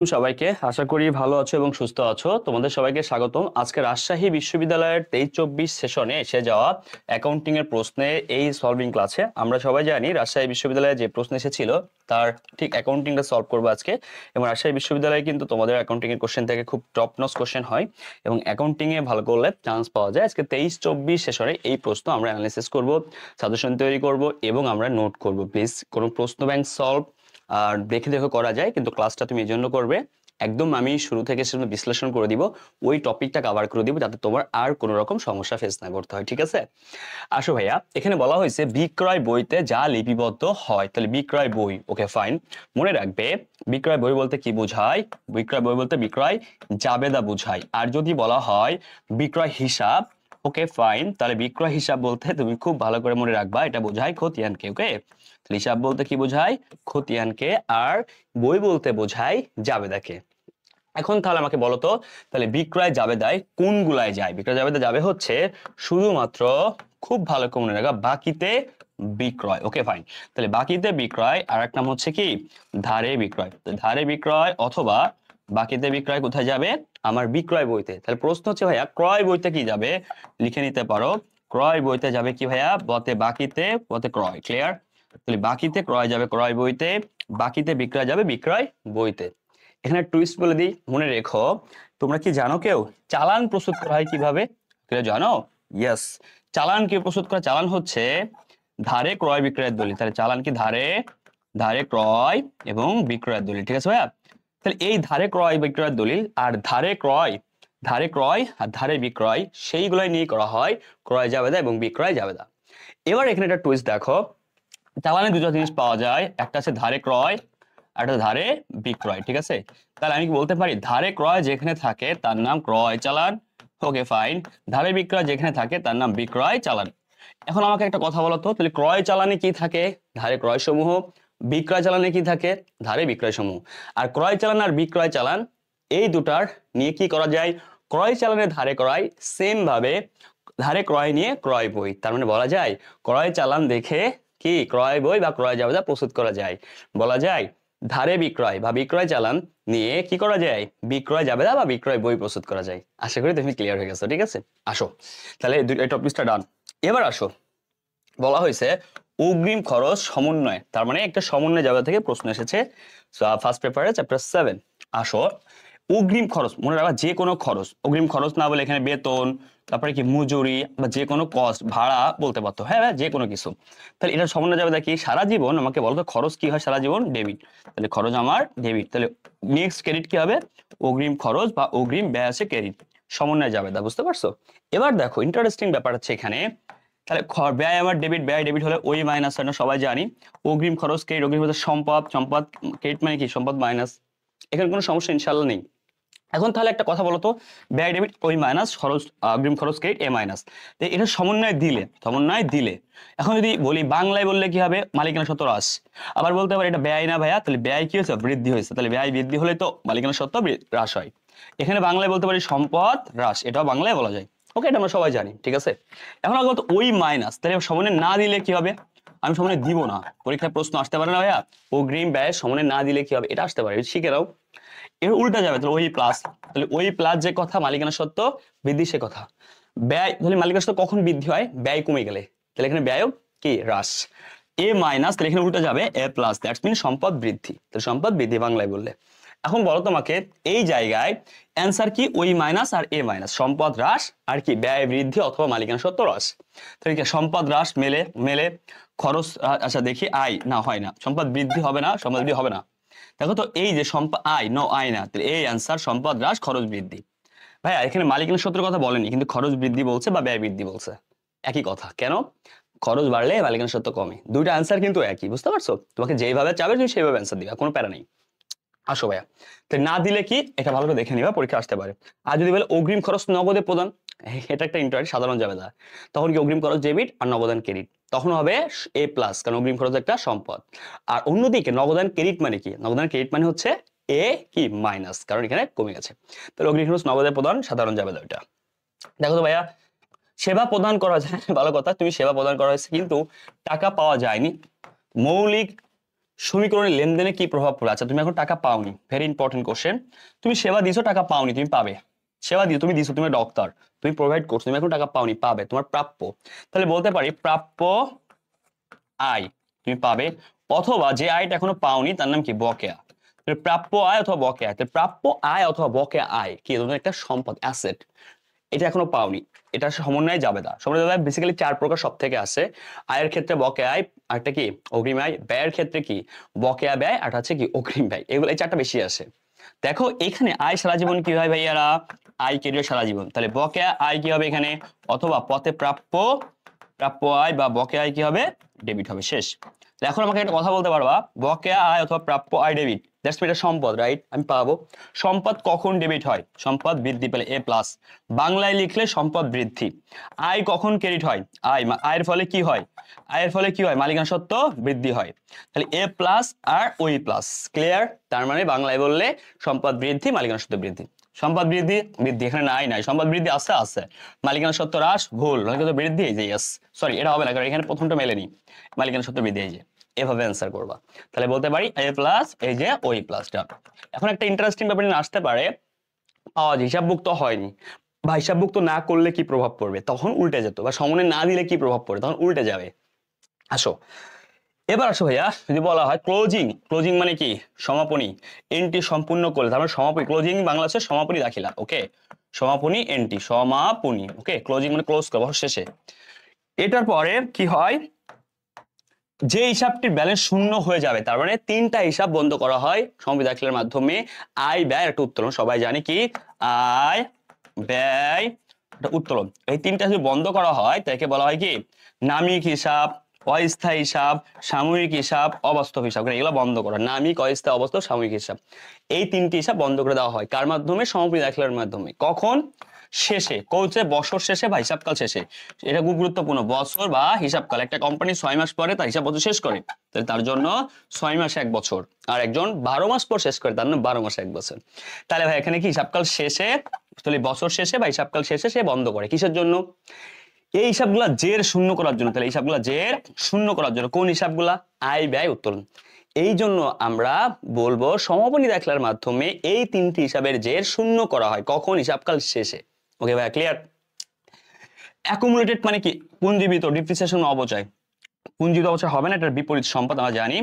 সবাইকে আশা করি ভালো আছো এবং সুস্থ আছো। তোমাদের সবাইকে স্বাগতম আজকে রাজশাহী বিশ্ববিদ্যালয়ের 23-24 সেশনে এসে যাওয়া অ্যাকাউন্টিং এর প্রশ্নে এই সলভিং ক্লাসে। আমরা সবাই জানি রাজশাহী বিশ্ববিদ্যালয়ে যে প্রশ্ন এসেছিল তার ঠিক অ্যাকাউন্টিংটা সলভ করবো আজকে। এবং রাজশাহী বিশ্ববিদ্যালয়ে কিন্তু তোমাদের অ্যাকাউন্টিং এর কোশ্চেন থেকে খুব টপ নচ কোশ্চেন হয় এবং অ্যাকাউন্টিং এ ভালো করলে চান্স পাওয়া যায়। আজকে 23-24 সেশনে এই প্রশ্ন আমরা অ্যানালিসিস করব, সাজেশন তৈরি করব এবং আমরা নোট করব। প্লিজ কোনো প্রশ্ন ব্যাংক সলভ আর দেখে দেখে করা যায়, কিন্তু ক্লাসটা তুমি এই জন্য করবে একদম আমি শুরু থেকে সেটা বিশ্লেষণ করে দিব, ওই টপিকটা কভার করে দিব যাতে তোমার আর কোনো রকম সমস্যা ফেস না করতে হয়। ঠিক আছে, আসো ভাইয়া, এখানে বলা হয়েছে বিক্রয় বইতে যা লিপিবদ্ধ হয়, তাহলে বিক্রয় বই। ওকে ফাইন, মনে রাখবে বিক্রয় বই বলতে কি বোঝায়? বিক্রয় বই বলতে বিক্রয় জাবেদা বোঝায়। আর যদি বলা হয় বিক্রয় হিসাব, ওকে ফাইন, তাহলে বিক্রয় হিসাব বলতে তুমি খুব ভালো করে মনে রাখবা এটা বোঝায় খতিয়ানকে। ওকে, হিসাব বলতে কি বোঝায়? খতিয়ানকে। আর বই বলতে বোঝায় জাবেদাকে। এখন তাহলে আমাকে বলো তো, তাহলে বিক্রয় জাবেদায় কোনগুলায় যায়? বিক্রয় জাবেদা যাবে হচ্ছে শুধুমাত্র, খুব ভালো করে মনে রাখা, বাকিতে বিক্রয়। ওকে ফাইন, তাহলে বাকিতে বিক্রয়। আর এক নাম হচ্ছে কি ধারে বিক্রয়। ধারে বিক্রয় অথবা বাকিতে বিক্রয় কোথায় যাবে? আমার বিক্রয় বইতে। তাহলে প্রশ্ন হচ্ছে ভাইয়া ক্রয় বইতে কি যাবে? লিখে নিতে পারো, ক্রয় বইতে যাবে কি ভাইয়া? বতে বাকিতে, বতে ক্রয়। ক্লিয়ার? তাহলে বাকিতে ক্রয় যাবে ক্রয় বইতে, বাকিতে বিক্রয় যাবে বিক্রয় বইতে। এখানে টুইস্ট বলে দিই, মনে রেখো, তোমরা কি জানো কেউ চালান প্রস্তুত করা হয় কিভাবে? কেউ জানো? ইয়েস, চালান কি প্রস্তুত করা? চালান হচ্ছে ধারে ক্রয় বিক্রয়ের দলিল। তাহলে চালান কি ধারে, ধারে ক্রয় এবং বিক্রয়ের দলিল। ঠিক আছে ভাইয়া? তাহলে এই ধারে ক্রয় বিক্রয়ের দলিল আর ধারে ক্রয়, ধারে ক্রয় আর ধারে বিক্রয়, সেইগুলাই নিয়ে করা হয় ক্রয় জাবেদা এবং বিক্রয় জাবেদা। এবার এখানে একটা টুইস্ট দেখো, চালানে দুটো জিনিস পাওয়া যায়, একটা আছে ধারে ক্রয় আর একটা ধারে বিক্রয়। ঠিক আছে, তাহলে আমি কি বলতে পারি ধারে ক্রয় যেখানে থাকে তার নাম ক্রয় চালান। ওকে ফাইন, ধারে বিক্রয় যেখানে থাকে তার নাম বিক্রয় চালান। এখন আমাকে একটা কথা বলো তো, তাহলে ক্রয় চালানে কি থাকে? ধারে ক্রয় সমূহ। বিক্রয় চালানে কি থাকে? ধারে বিক্রয় সমূহ। আর ক্রয় চালান আর বিক্রয় চালান এই দুটার নিয়ে কি করা যায়? ক্রয় চালানের ধারে ক্রয়, সেম ভাবে ধারে ক্রয় নিয়ে ক্রয় বই। তার মানে বলা যায় ক্রয় চালান দেখে কি ক্রয় বই বা ক্রয় জাবেদা প্রস্তুত করা যায়। বলা যায় ধারে বিক্রয় বা বিক্রয় চালান নিয়ে কি করা যায়? বিক্রয় জাবেদা বা বিক্রয় বই প্রস্তুত করা যায়। আশা করি তুমি ক্লিয়ার হয়ে গেছো। ঠিক আছে, আসো তাহলে এই টপিকটা ডান। এবার আসো, বলা হয়েছে অগ্রিম খরচ সমন্বয়, তার মানে একটা সমন্বয় জায়গা থেকে প্রশ্ন এসেছে ফার্স্ট পেপারে চ্যাপ্টার 7। আসো, অগ্রিম খরচ মনে রাখবা, যে কোনো খরচ। অগ্রিম খরচ না বলে এখানে বেতন, তারপরে কি মজুরি বা যে কোনো কস্ট, ভাড়া বলতে পারতো। হ্যাঁ হ্যাঁ, যে কোনো কিছু। তাহলে এটা সমন্বয় যাবে কি সারা জীবন? আমাকে বলতো খরচ কি হয় সারা জীবন? ডেবিট। তাহলে খরচ আমার ডেবিট, তাহলে নেক্সট ক্রেডিট কি হবে? অগ্রিম খরচ বা অগ্রিম ব্যয় আছে ক্রেডিট। সমন্বয় যাবে, দা বুঝতে পারছো? এবার দেখো ইন্টারেস্টিং ব্যাপার হচ্ছে এখানে, তাহলে ব্যয় আমার ডেবিট, ব্যয় ডেবিট হলে ওই মাইনাস হয় না? সবাই জানি অগ্রিম খরচ ক্রেডিট, অগ্রিম খরচ সম্পদ, সম্পদ ক্রেডিট মানে কি সম্পদ মাইনাস। এখানে কোনো সমস্যা ইনশাল্লাহ নেই। এখন তাহলে একটা কথা বলো তো, ব্যয় ডেবিট ওই মাইনাস, খরচ অগ্রিম খরচ ক্রেডিট এ মাইনাস। তো এটা সমন্বয় দিলে, সমন্বয় দিলে এখন যদি বলি বাংলায় বললে কি হবে? মালিকানা সত্ত্ব হ্রাস। আবার বলতে পারি এটা ব্যয় না ভাইয়া, তাহলে ব্যয় কি হয়েছে? বৃদ্ধি হয়েছে। তাহলে ব্যয় বৃদ্ধি হলে তো মালিকানা সত্ত্ব হ্রাস হয়। এখানে বাংলায় বলতে পারি সম্পদ হ্রাস, এটাও বাংলায় বলা যায়। ওকে, এটা আমরা সবাই জানি। ঠিক আছে, এখন আগে বলতো ওই মাইনাস, তাহলে সমন্বয় না দিলে কি হবে? আমি সমন্বয় দিব না, পরীক্ষায় প্রশ্ন আসতে পারে না ভাইয়া, অগ্রিম ব্যয় সমন্বয় না দিলে কি হবে? এটা আসতে পারে, শিখে নাও। এর উল্টা যাবে, তাহলে ওই প্লাস, তাহলে ওই প্লাস যে কথা মালিকানা সত্ত্ব বৃদ্ধি সে কথা। ব্যয়, তাহলে মালিকানা সত্ত্ব কখন বৃদ্ধি হয়? ব্যয় কমে গেলে। তাহলে এখানে ব্যয় কি হ্রাস। এ মাইনাস, তাহলে এখানে উল্টা যাবে এ প্লাস, দ্যাটস মিন সম্পদ বৃদ্ধি। তাহলে সম্পদ বৃদ্ধি বাংলায় বললে। এখন বলো তোমাকে এই জায়গায় অ্যান্সার কি? ওই মাইনাস আর এ মাইনাস, সম্পদ হ্রাস আর কি ব্যয় বৃদ্ধি অথবা মালিকানা সত্ত্ব হ্রাস। তাহলে কি সম্পদ হ্রাস মেলে, মেলে খরচ, আচ্ছা দেখি আয় না, হয় না, সম্পদ বৃদ্ধি হবে না, সম্পদ বৃদ্ধি হবে না। দেখো তো এই যে সম্পদ আয় নো আয় না, তাহলে এই অ্যান্সার সম্পদ হ্রাস খরচ বৃদ্ধি। ভাইয়া এখানে মালিকানা সূত্রের কথা বলেনি, কিন্তু খরচ বৃদ্ধি বলছে বা ব্যয় বৃদ্ধি বলছে। একই কথা, কেন? খরচ বাড়লে মালিকানা সত্ত্ব কমে, দুইটা অ্যান্সার কিন্তু একই, বুঝতে পারছো? তোমাকে যেইভাবে চাবে তুমি সেইভাবে অ্যান্সার দিবা, কোনো প্যারা নেই। আসো ভাইয়া, তো না দিলে কি এটা ভালো করে দেখে নিবা, পরীক্ষা আসতে পারে। আর যদি বলে অগ্রিম খরচ নগদে প্রদান, এটা একটা ইন্টারেস্ট সাধারণ যাবে না, তখন কি অগ্রিম খরচ ডেবিট আর নগদান ক্রেডিট, তখন হবে এ প্লাস, কারণ অগ্রিম খরচ একটা সম্পদ। আর অন্যদিকে নগদান ক্রেডিট মানে কি? নগদান ক্রেডিট মানে হচ্ছে এ কি মাইনাস, কারণ এখানে কমে গেছে। তাহলে অগ্রিম খরচ নগদে প্রদান সাধারণ যাবে না ওইটা। দেখো তো ভাইয়া, সেবা প্রদান করা যায়, ভালো কথা, তুমি সেবা প্রদান করা হয়েছে কিন্তু টাকা পাওয়া যায়নি। মৌলিক সমীকরণের লেনদেনে কি প্রভাব পড়ে? আচ্ছা তুমি এখন টাকা পাওনি, ভেরি ইম্পর্টেন্ট কোশ্চেন। তুমি সেবা দিছো, টাকা পাওনি, তুমি পাবে। সেবা দিও, তুমি দিছো, তুমি ডক্টর, তুমি প্রোভাইড করছো, তুমি এখন টাকা পাওনি, পাবে, তোমার প্রাপ্য। তাহলে বলতে পারি প্রাপ্য আয় তুমি পাবে, অথবা যে আয়টা এখনো পাওনি তার নাম কি? বকেয়া। তাহলে প্রাপ্য আয় অথবা বকেয়া আয়। তাহলে প্রাপ্য আয় অথবা বকেয়া আয় কি? তোমার একটা সম্পদ, অ্যাসেট, এটা এখনো পাওনি, এটা সমন্বয় জাবেদা। সমন্বয় জাবেদা বেসিক্যালি 4 প্রকার সব থেকে আসে। আয়ের ক্ষেত্রে বকেয়া আয়, আরেকটা কি অগ্রিম আয়, ব্যয়ের ক্ষেত্রে কি বকেয়া ব্যয়, আর হচ্ছে কি অগ্রিম ব্যয়। এগুলো এই 4টা বেশি আসে। দেখো এখানে আয় সারা জীবন কি হয় ভাইয়ারা? আয় কেরিয়ার সারা জীবন। তাহলে বকেয়া আয় কি হবে এখানে? অথবা পথে প্রাপ্য, প্রাপ্য আয় বা বকেয়া আয় কি হবে? ডেবিট হবে, শেষ। এখন আমাকে একটা কথা বলতে পারবা, বকেয়া আয় অথবা প্রাপ্য আয় ডেবিট, দ্যাটস মিন এটা সম্পদ, রাইট? আমি পাবো। সম্পদ কখন ডেবিট হয়? সম্পদ বৃদ্ধি পেলে, এ প্লাস। বাংলায় লিখলে সম্পদ বৃদ্ধি। আয় কখন ক্রেডিট হয়? আয়ের ফলে কি হয়? আয়ের ফলে কি হয়? মালিকানা সত্ত্ব বৃদ্ধি হয়। তাহলে এ প্লাস আর ওই প্লাস, ক্লিয়ার? তার মানে বাংলায় বললে সম্পদ বৃদ্ধি, মালিকানা সত্ত্ব বৃদ্ধি। সম্পদ বৃদ্ধি, বৃদ্ধি এখানে নাই, সম্পদ বৃদ্ধি আছে, মালিকানা সত্ত্ব হ্রাস, ভুল, মালিকানা বৃদ্ধি, এই যে ইয়েস, সরি এটা হবে না কারণ এখানে প্রথমটা মেলেনি, মালিকানা সত্ত্ব বৃদ্ধি, এই যে এভাবে অ্যান্সার করবা। তাহলে বলতে পারি এ প্লাস, এই যে ওই প্লাসটা। এখন একটা ইন্টারেস্টিং ব্যাপার আসতে পারে, পাওয়া যায় হিসাবভুক্ত হয়নি বা হিসাবভুক্ত না করলে কি প্রভাব পড়বে, তখন উল্টে যেত, বা সমনে না দিলে কি প্রভাব পড়বে, তখন উল্টে যাবে। আসো এবার আসো ভাইয়া, যদি বলা হয় ক্লোজিং, ক্লোজিং মানে কি? সমাপনী। এনটি সম্পূর্ণ করলে, তার মানে সমাপনী, ক্লোজিং বাংলাদেশের সমাপনী দাখিলা, ওকে, সমাপনী এনটি, সমাপনী, ওকে, ক্লোজিং মানে ক্লোজ করা, শেষে। এটার পরে কি হয়? যে হিসাবটির ব্যালেন্স শূন্য হয়ে যাবে, তার মানে 3টা হিসাব বন্ধ করা হয় সমাপনী দাখিলার মাধ্যমে। আয় ব্যয় একটা উত্তোলন, সবাই জানি কি আয় ব্যয় একটা উত্তোলন, এই 3টা যদি বন্ধ করা হয় তাকে বলা হয় কি? নামিক হিসাব, অস্থায়ী হিসাব, সাময়িক হিসাব, অবাস্তব হিসাব। এগুলো বন্ধ করা, নামিক, অস্থায়ী, অবাস্তব, সাময়িক হিসাব, এই 3টি হিসাব বন্ধ করে দেওয়া হয়। কার মাধ্যমে? সমাপনী দাখিলার মাধ্যমে। কখন? শেষে, কৌছে বছর শেষে বা হিসাবকাল শেষে। এটা খুব গুরুত্বপূর্ণ, বছর বা হিসাবকাল। একটা কোম্পানি 6 মাস পরে তার হিসাব বছর শেষ করে, তাহলে তার জন্য 6 মাস 1 বছর। আর একজন 12 মাস পর শেষ করে, তার জন্য 12 মাস 1 বছর। তাহলে ভাই এখানে কি হিসাবকাল শেষে, তাহলে বছর শেষে বা হিসাবকাল শেষে সে বন্ধ করে। কিসের জন্য? এই হিসাবগুলা জের শূন্য করার জন্য। তাহলে হিসাবগুলা জের শূন্য করার জন্য। কোন হিসাবগুলা? আয় ব্যয় উত্তোলন। এই জন্য আমরা বলবো সমাপনী দাখিলার মাধ্যমে এই 3টি হিসাবের জের শূন্য করা হয়। কখন? হিসাবকাল শেষে। ওকে ভাই, ক্লিয়ার? অ্যাকুমুলেটেড মানে কি? পুঞ্জীবিত, ডিপ্রিসিয়েশন অপচয়। পুঞ্জীবিত অপচয় হবে না, এটার বিপরীত সম্পদ আমরা জানি।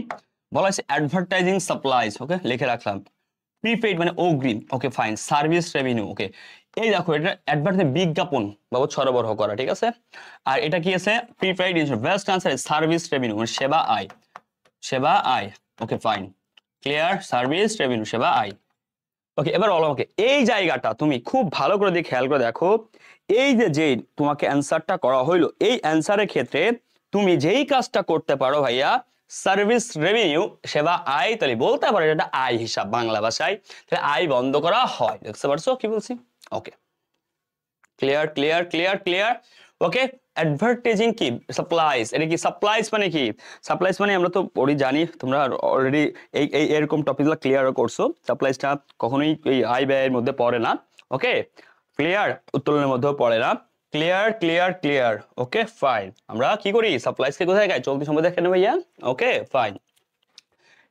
বলা হয়েছে অ্যাডভার্টাইজিং সাপ্লাইজ, ওকে লিখে রাখলাম। প্রিপেইড মানে অগ্রিম, ওকে ফাইন। সার্ভিস রেভিনিউ, ওকে, এই দেখো এটা অ্যাডভার্টাইজ বিজ্ঞাপন বাবদ সরবরাহ করা, ঠিক আছে। আর এটা কি আছে? Prepaid insurance. Best answer service revenue মানে সেবা আয়, সেবা আয়, okay fine, clear? Service revenue, সেবা আয়। ওকে, এবার বলো আমাকে এই জায়গাটা তুমি খুব ভালো করে দিয়ে খেয়াল করে দেখো। এই যে তোমাকে অ্যান্সারটা করা হইলো, এই অ্যান্সারের ক্ষেত্রে তুমি যেই কাজটা করতে পারো ভাইয়া, সার্ভিস রেভিনিউ, সেবা আয়, তাহলে বলতে পারো এটা আয় হিসাব বাংলা ভাষায়। তাহলে আয় বন্ধ করা হয়, দেখতে পারছো কি বলছি? ওকে, ক্লিয়ার ক্লিয়ার ক্লিয়ার ক্লিয়ার। ওকে, অ্যাডভার্টাইজিং কি? সাপ্লাইজ। এটা কি সাপ্লাইজ মানে কি? সাপ্লাইজ মানে আমরা তো পড়ি, জানি তোমরা অলরেডি এই এই এরকম টপিকগুলো ক্লিয়ার করছো। সাপ্লাইজটা কখনোই এই আয় ব্যয়ের মধ্যে পড়ে না, ওকে, ক্লিয়ার? উত্তোলনের মধ্যেও পড়ে না, clear clear clear. Okay fine, আমরা কি করি? সাপ্লাইজ কে কোথায় গাই? চলতি সম্পদ দেখে নেব ভাইয়া, ওকে ফাইন।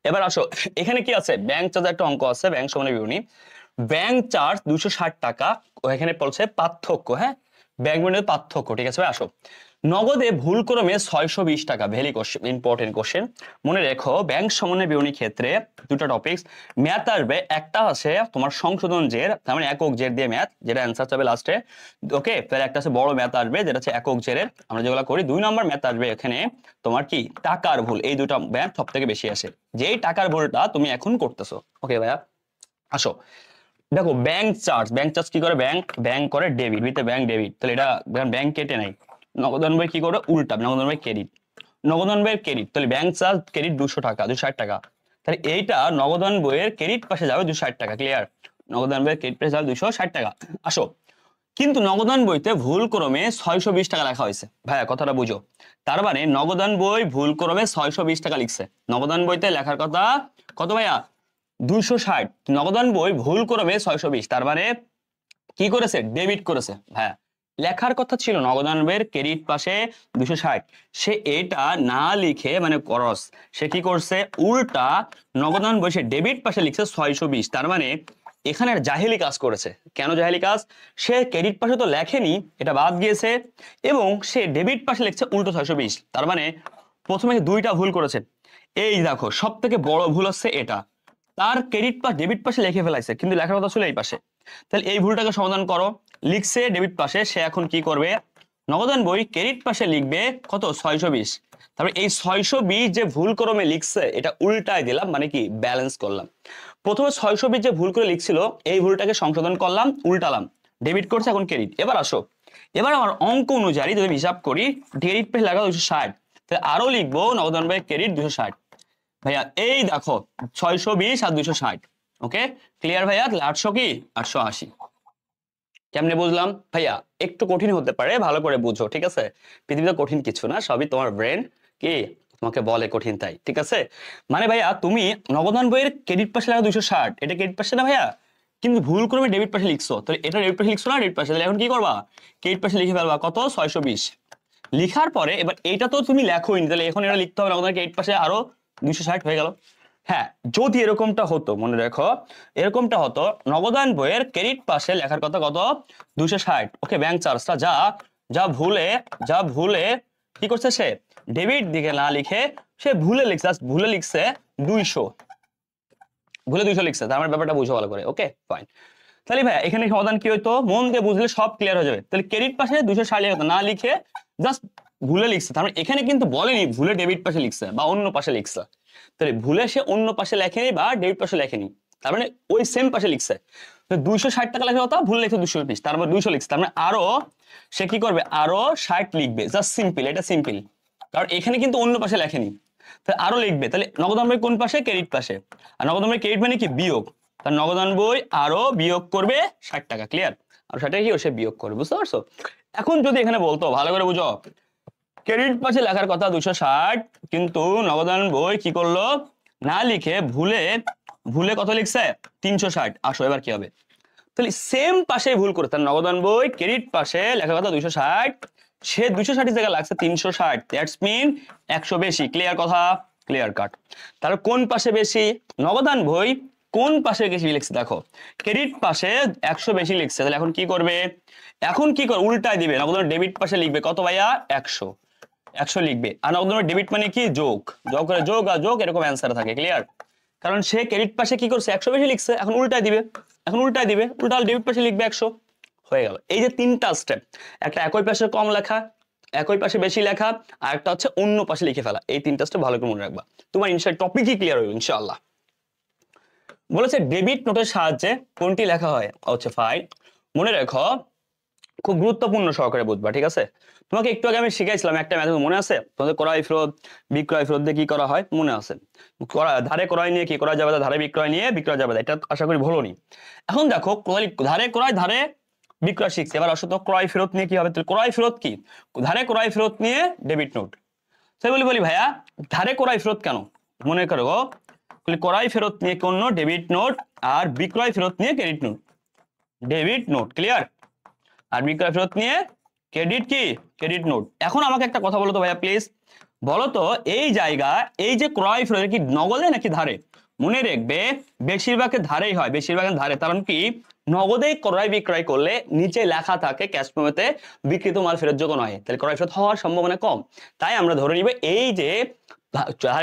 এবার আসো, এখানে কি আছে? ব্যাংক চার্জ একটা অঙ্ক আছে, ব্যাংক সমানের বিবরণী। ব্যাংক চার্জ 260 টাকা, এখানে বলছে পার্থক্য, হ্যাঁ, ব্যাংক বন্ডের পার্থক্য, ঠিক আছে ভাই? আসো, নগদে ভুল ক্রমে 620 টাকা, ভেরি ইম্পর্টেন্ট কোশ্চেন। মনে রেখো ব্যাংক সমন্বয় বিবরণী ক্ষেত্রে দুটো টপিকস ম্যাথ আসবে। একটা আছে তোমার সংশোধন জের, তার মানে একক জের দিয়ে ম্যাথ, যেটা অ্যান্সার চাবে লাস্টে, ওকে। তাহলে একটা আছে বড় ম্যাথ আসবে যেটা হচ্ছে একক জেরের, আমরা যেগুলো করি। 2 নম্বর ম্যাথ আসবে এখানে তোমার কি? টাকার ভুল। এই দুটো ম্যাথ সব থেকে বেশি আসে, যেই টাকার ভুলটা তুমি এখন করতেছো, ওকে ভাইয়া? আসো দেখো, ব্যাংক চার্জ, ব্যাংক চার্জ কি করে? ব্যাংক করে ডেবিট, বিতে ব্যাংক ডেবিট, তাহলে এটা ব্যাংক কেটে নাই। নগদান বই কি করে? উল্টা, নগদান বই ক্রেডিট, নগদান বইয়ের ক্রেডিট, তাহলে ব্যাংক চার্জ ক্রেডিট 200 টাকা, 260 টাকা, তাহলে এইটা নগদান বইয়ের ক্রেডিট পাশে যাবে 260 টাকা, ক্লিয়ার? নগদান বইয়ের ক্রেডিট পাশে যাবে 260 টাকা। আসো, কিন্তু নগদান বইতে ভুল ক্রমে 620 টাকা লেখা হয়েছে, ভাইয়া কথাটা বুঝো। তার মানে নগদান বই ভুল ক্রমে 620 টাকা লিখছে, নগদান বইতে লেখার কথা কত ভাইয়া? 260, নগদান বই ভুল ক্রমে 620, তার মানে কি করেছে? ডেবিট করেছে ভাইয়া। লেখার কথা ছিল নগদান বইয়ের ক্রেডিট পাশে 260, সে এটা না লিখে মানে করস সে কি করছে উল্টা নগদান বই সে ডেবিট পাশে লিখছে 620। তার মানে এখানে জাহেলি কাজ করেছে। কেন জাহেলি কাজ? সে ক্রেডিট পাশে তো লেখেনি, এটা বাদ গিয়েছে, এবং সে ডেবিট পাশে লিখছে উল্টো 620। তার মানে প্রথমে দুইটা ভুল করেছে। এই দেখো সব থেকে বড় ভুল হচ্ছে এটা, তার ক্রেডিট পাশ ডেবিট পাশে লিখে ফেলাইছে কিন্তু লেখার কথা ছিল এই পাশে। তাহলে এই ভুলটাকে সমাধান করো। লিখছে ডেবিট পাশে, সে এখন কি করবে নগদান বই ক্রেডিট পাশে লিখবে কত 620। তারপরে এই 620 যে ভুল ক্রমে লিখছে এটা উল্টায় দিলাম, মানে কি ব্যালেন্স করলাম। প্রথমে 620 যে ভুল করে লিখছিল এই ভুলটাকে সংশোধন করলাম, উল্টালাম, ডেবিট করছে এখন ক্রেডিট। এবার আসো, এবার আমার অঙ্ক অনুযায়ী যদি হিসাব করি ক্রেডিট পেজ লাগা 260, তাহলে আরো লিখবো নগদান বই ক্রেডিট 260। ভাইয়া এই দেখো 620 আর 260, ওকে ক্লিয়ার ভাইয়া? 800 কি 880। কেমনে বুঝলাম ভাইয়া? একটু কঠিন হতে পারে, ভালো করে বুঝো, ঠিক আছে? পৃথিবীতে কঠিন কিছু না, সবই তোমার ব্রেন কি তোমাকে বলে কঠিন, তাই ঠিক আছে? মানে ভাইয়া তুমি নগদান বইয়ের ক্রেডিট পাশে লাগা 260, এটা ক্রেডিট পাশে না ভাইয়া, কিন্তু ভুল করে ডেবিট পাশে লিখছো, তাহলে এটা ডেবিট পাশে লিখছো না ডেবিট পাশে, তাহলে এখন কি করবা ক্রেডিট পাশে লিখে ফেলবা কত 620। লিখার পরে এবার এটা তো তুমি লেখোই নি, তাহলে এখন এটা লিখতে হবে নগদান ক্রেডিট পাশে আরো 260 হয়ে গেল। হ্যাঁ, যদি এরকমটা হতো, মনে রাখো এরকমটা হতো নগদান বইয়ের ক্রেডিট পাশে লেখার কথা কত 260, ওকে ব্যাংক চার্জটা যা যা ভুলে কি করছে সে ডেবিট দিকে না লিখে সে ভুলে লিখছে 200, ভুলে 200 লিখছে। তার মানে ব্যাপারটা বুঝো ভালো করে, ওকে ফাইন। তাহলে ভাই এখানে সমাধান কি হইতো মন দিয়ে বুঝলে সব ক্লিয়ার হয়ে যাবে। তাহলে ক্রেডিট পাশে 260 লেখা না লিখে জাস্ট ভুলে লিখছে, তার মানে এখানে কিন্তু বলেনি ভুলে ডেবিট পাশে লিখছে বা অন্য পাশে লিখছে, তাহলে ভুলে সে অন্য পাশে লেখেনি বা ডেবিট পাশে লেখেনি, তার মানে ওই সেম পাশে লিখছে। 260 টাকা লেখার কথা ভুলে লিখছে 220, তার মানে 200 লিখছে, তার মানে আরো সে কি করবে আরো 60 লিখবে, জাস্ট সিম্পল, এটা সিম্পল, কারণ এখানে কিন্তু অন্য পাশে লেখেনি, তাহলে আরো লিখবে। তাহলে নগদান বই কোন পাশে ক্রেডিট পাশে, আর নগদান বই ক্রেডিট মানে কি বিয়োগ, তার নগদান বই আরো বিয়োগ করবে 60 টাকা, ক্লিয়ার? আর 60 টাকা কি সে বিয়োগ করবে, বুঝতে পারছো? এখন যদি এখানে বলতো ভালো করে বুঝো, ক্রেডিট পাশে লেখার কথা 260 কিন্তু নগদান বই কি করলো না লিখে ভুলে কত লিখছে 360। আসো এবার কি হবে, তাহলে সেম পাশে ভুল করে, তার নগদান বই ক্রেডিট পাশে লেখার কথা 260, সে 260 জায়গায় লাগছে 360, দ্যাটস মিন 100 বেশি, ক্লিয়ার কথা? Clear cut. তাহলে কোন পাশে বেশি, নগদান বই কোন পাশে বেশি লিখছে দেখো ক্রেডিট পাশে 100 বেশি লিখছে, তাহলে এখন কি করবে উল্টায় দিবে, নগদান ডেবিট পাশে লিখবে কত ভাইয়া 100 লিখবে। আর নগদান ডেবিট মানে কি যোগ করে যোগ আর যোগ এরকম অ্যান্সার থাকে, ক্লিয়ার? কারণ সে ক্রেডিট পাশে কি করছে 100 বেশি লিখছে, এখন উল্টায় দিবে উল্টাল ডেবিট পাশে লিখবে 100, হয়ে গেল। এই যে তিনটা স্টেপ, একটা একই পাশে কম লেখা, একই পাশে বেশি লেখা, আর একটা হচ্ছে অন্য পাশে লিখে ফেলা, এই তিনটা স্টেপ ভালো করে মনে রাখবা, তোমার ইনশাআল্লাহ টপিকই ক্লিয়ার হবে ইনশাআল্লাহ। বলেছে ডেবিট নোটের সাহায্যে কোনটি লেখা হয়, হচ্ছে ফাইন। মনে রেখো, খুব গুরুত্বপূর্ণ সহকারে বুঝবা, ঠিক আছে? তোমাকে একটু আগে আমি শিখাইছিলাম একটা ম্যাথ, মনে আছে? তোমাদের ক্রয় ফেরত বিক্রয় ফেরত দিয়ে কি করা হয় মনে আছে? ধারে ক্রয় নিয়ে কি করা যাবে, ধারে বিক্রয় নিয়ে বিক্রয় যাবে, এটা আশা করি ভুলোনি। এখন দেখো ধারে ক্রয় ধারে বিক্রয় শিখছে, এবার আসো তো ক্রয় ফেরত নিয়ে কি হবে, তাহলে ক্রয় ফেরত কি ধারে ক্রয় ফেরত নিয়ে ডেবিট নোট। তাই বলি ভাইয়া ধারে ক্রয় ফেরত কেন, মনে করো ক্রয় ফেরত নিয়ে কোন ডেবিট নোট, আর বিক্রয় ফেরত নিয়ে credit note, debit note, clear? আর বিক্রয় ফেরত নিয়ে ক্রেডিট নোট। এখন আমাকে একটা কথা বলো তো ভাইয়া প্লিজ, বলো তো এই জায়গা এই যে ক্রয় ফেরত কি নগদে নাকি ধারে? মনে রাখবে বেশিরভাগ ধারেই হয়, বেশিরভাগ ধারে, কারণ কি নগদে ক্রয় বিক্রয় করলে নিচে লেখা থাকে ক্যাশ মেমোতে বিক্রিত মাল ফেরত যোগ্য নয়, তাহলে ক্রয় ফেরত হওয়ার সম্ভাবনা কম। তাই আমরা ধরে নিব এই যে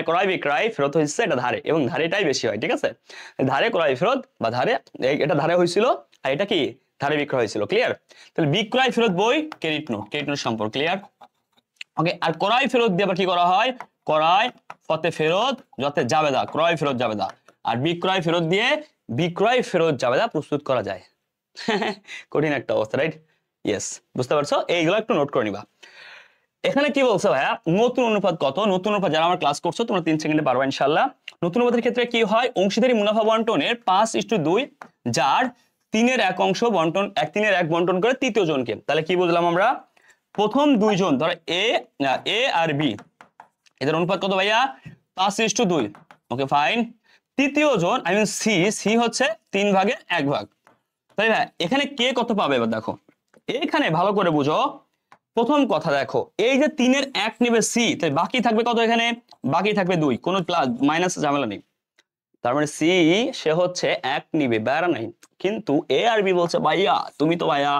ক্রয় বিক্রয় ফেরত হয়েছে এটা ধারে, এবং ধারেটাই বেশি হয়, ঠিক আছে? ধারে ক্রয় ফেরত বা ধারে, এটা ধারে হয়েছিল আর এটা কি ধারে বিক্রয় হয়েছিল, ক্লিয়ার? তাহলে বিক্রয় ফেরত বই ক্রেডিট নোট সম্পর্ক, ক্লিয়ার? ওকে, আর ক্রয় ফেরত দিয়ে আবার কি করা হয়, ক্রয় ফতে ফেরত যতে জাবেদা, ক্রয় ফেরত জাবেদা, আর বিক্রয় ফেরত দিয়ে বিক্রয় ফেরত জাবেদা প্রস্তুত করা যায়। কঠিন একটা অবস্থা, রাইট? ইয়েস, বুঝতে পারছো? এইগুলো একটু নোট করে নিবা। এখানে কি বলছো ভাইয়া নতুন অনুপাত কত, নতুন অনুপাত যারা আমার ক্লাস করছো তোমরা 3 সেকেন্ডে পারবা ইনশাআল্লাহ। নতুন অনুপাতের ক্ষেত্রে কি হয়, অংশীদারি মুনাফা বন্টনের 5:2, যার 3/1 বন্টন 1/3 বন্টন করে তৃতীয় জনকে। তাহলে কি বুঝলাম আমরা, প্রথম দুইজন ধরো এ আর বি, এদের অনুপাত কত ভাইয়া 5:2, ওকে ফাইন। তৃতীয় জন আই মিন সি হচ্ছে 3/1 ভাগ। তাই ভাই এখানে কে কত পাবে, এবার দেখো এখানে ভালো করে বুঝো, প্রথম কথা দেখো, এই যে 3-এর 1 নেবে সি, তাই বাকি থাকবে কত? এখানে বাকি থাকবে 2, কোনো প্লাস মাইনাস ঝামেলা নেই। তার মানে সি সে হচ্ছে 1 নিবে, বেড়া নাই। কিন্তু এ আর বি বলছে ভাইয়া তুমি তো ভাইয়া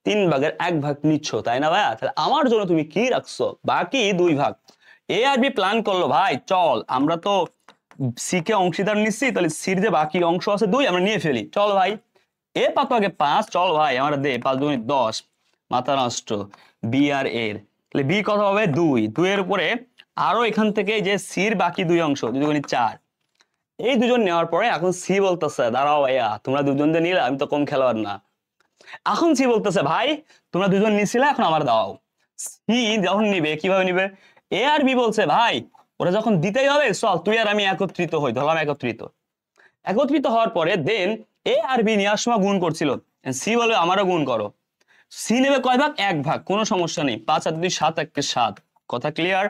3/1 নিচ্ছ, তাই না ভাইয়া? তাহলে আমার জন্য তুমি কি রাখছো? বাকি 2 ভাগ। এ আর বি প্ল্যান করলো ভাই চল আমরা তো সি কে অংশীদার নিচ্ছি, তাহলে সির যে বাকি অংশ আছে 2 আমরা নিয়ে ফেলি, চল ভাই। এ পাত আগে 5, চল ভাই আমরা দে 5 2 10, মাথা নষ্ট। বি আর এর, তাহলে বি কত হবে? 2 এর উপরে আরো এখান থেকে যে সির বাকি 2 অংশ 2 2 4, এই দুজন নেওয়ার পরে এখন সি বলতেছে দাঁড়াও ভাইয়া তোমরা দুজন দিয়ে নিলে, আমি তো কম খেলোয়াড় না। এখন সি বলতেছে ভাই তোমরা দুজন নিছিলে এখন আমার দাও। সি যখন নিবে কিভাবে নিবে? এ আর বি বলছে ভাই ওরা যখন দিতেই হবে চল তুই আর আমি একত্রিত হই, ধরলাম একত্রিত। একত্রিত হওয়ার পরে দেন এ আর বি নেওয়ার সময় গুণ করছিল, সি বলবে আমারও গুণ করো। সি নেবে কয় ভাগ? 1 ভাগ, কোনো সমস্যা নেই। 5 আর 2 7, 1 7, কথা ক্লিয়ার?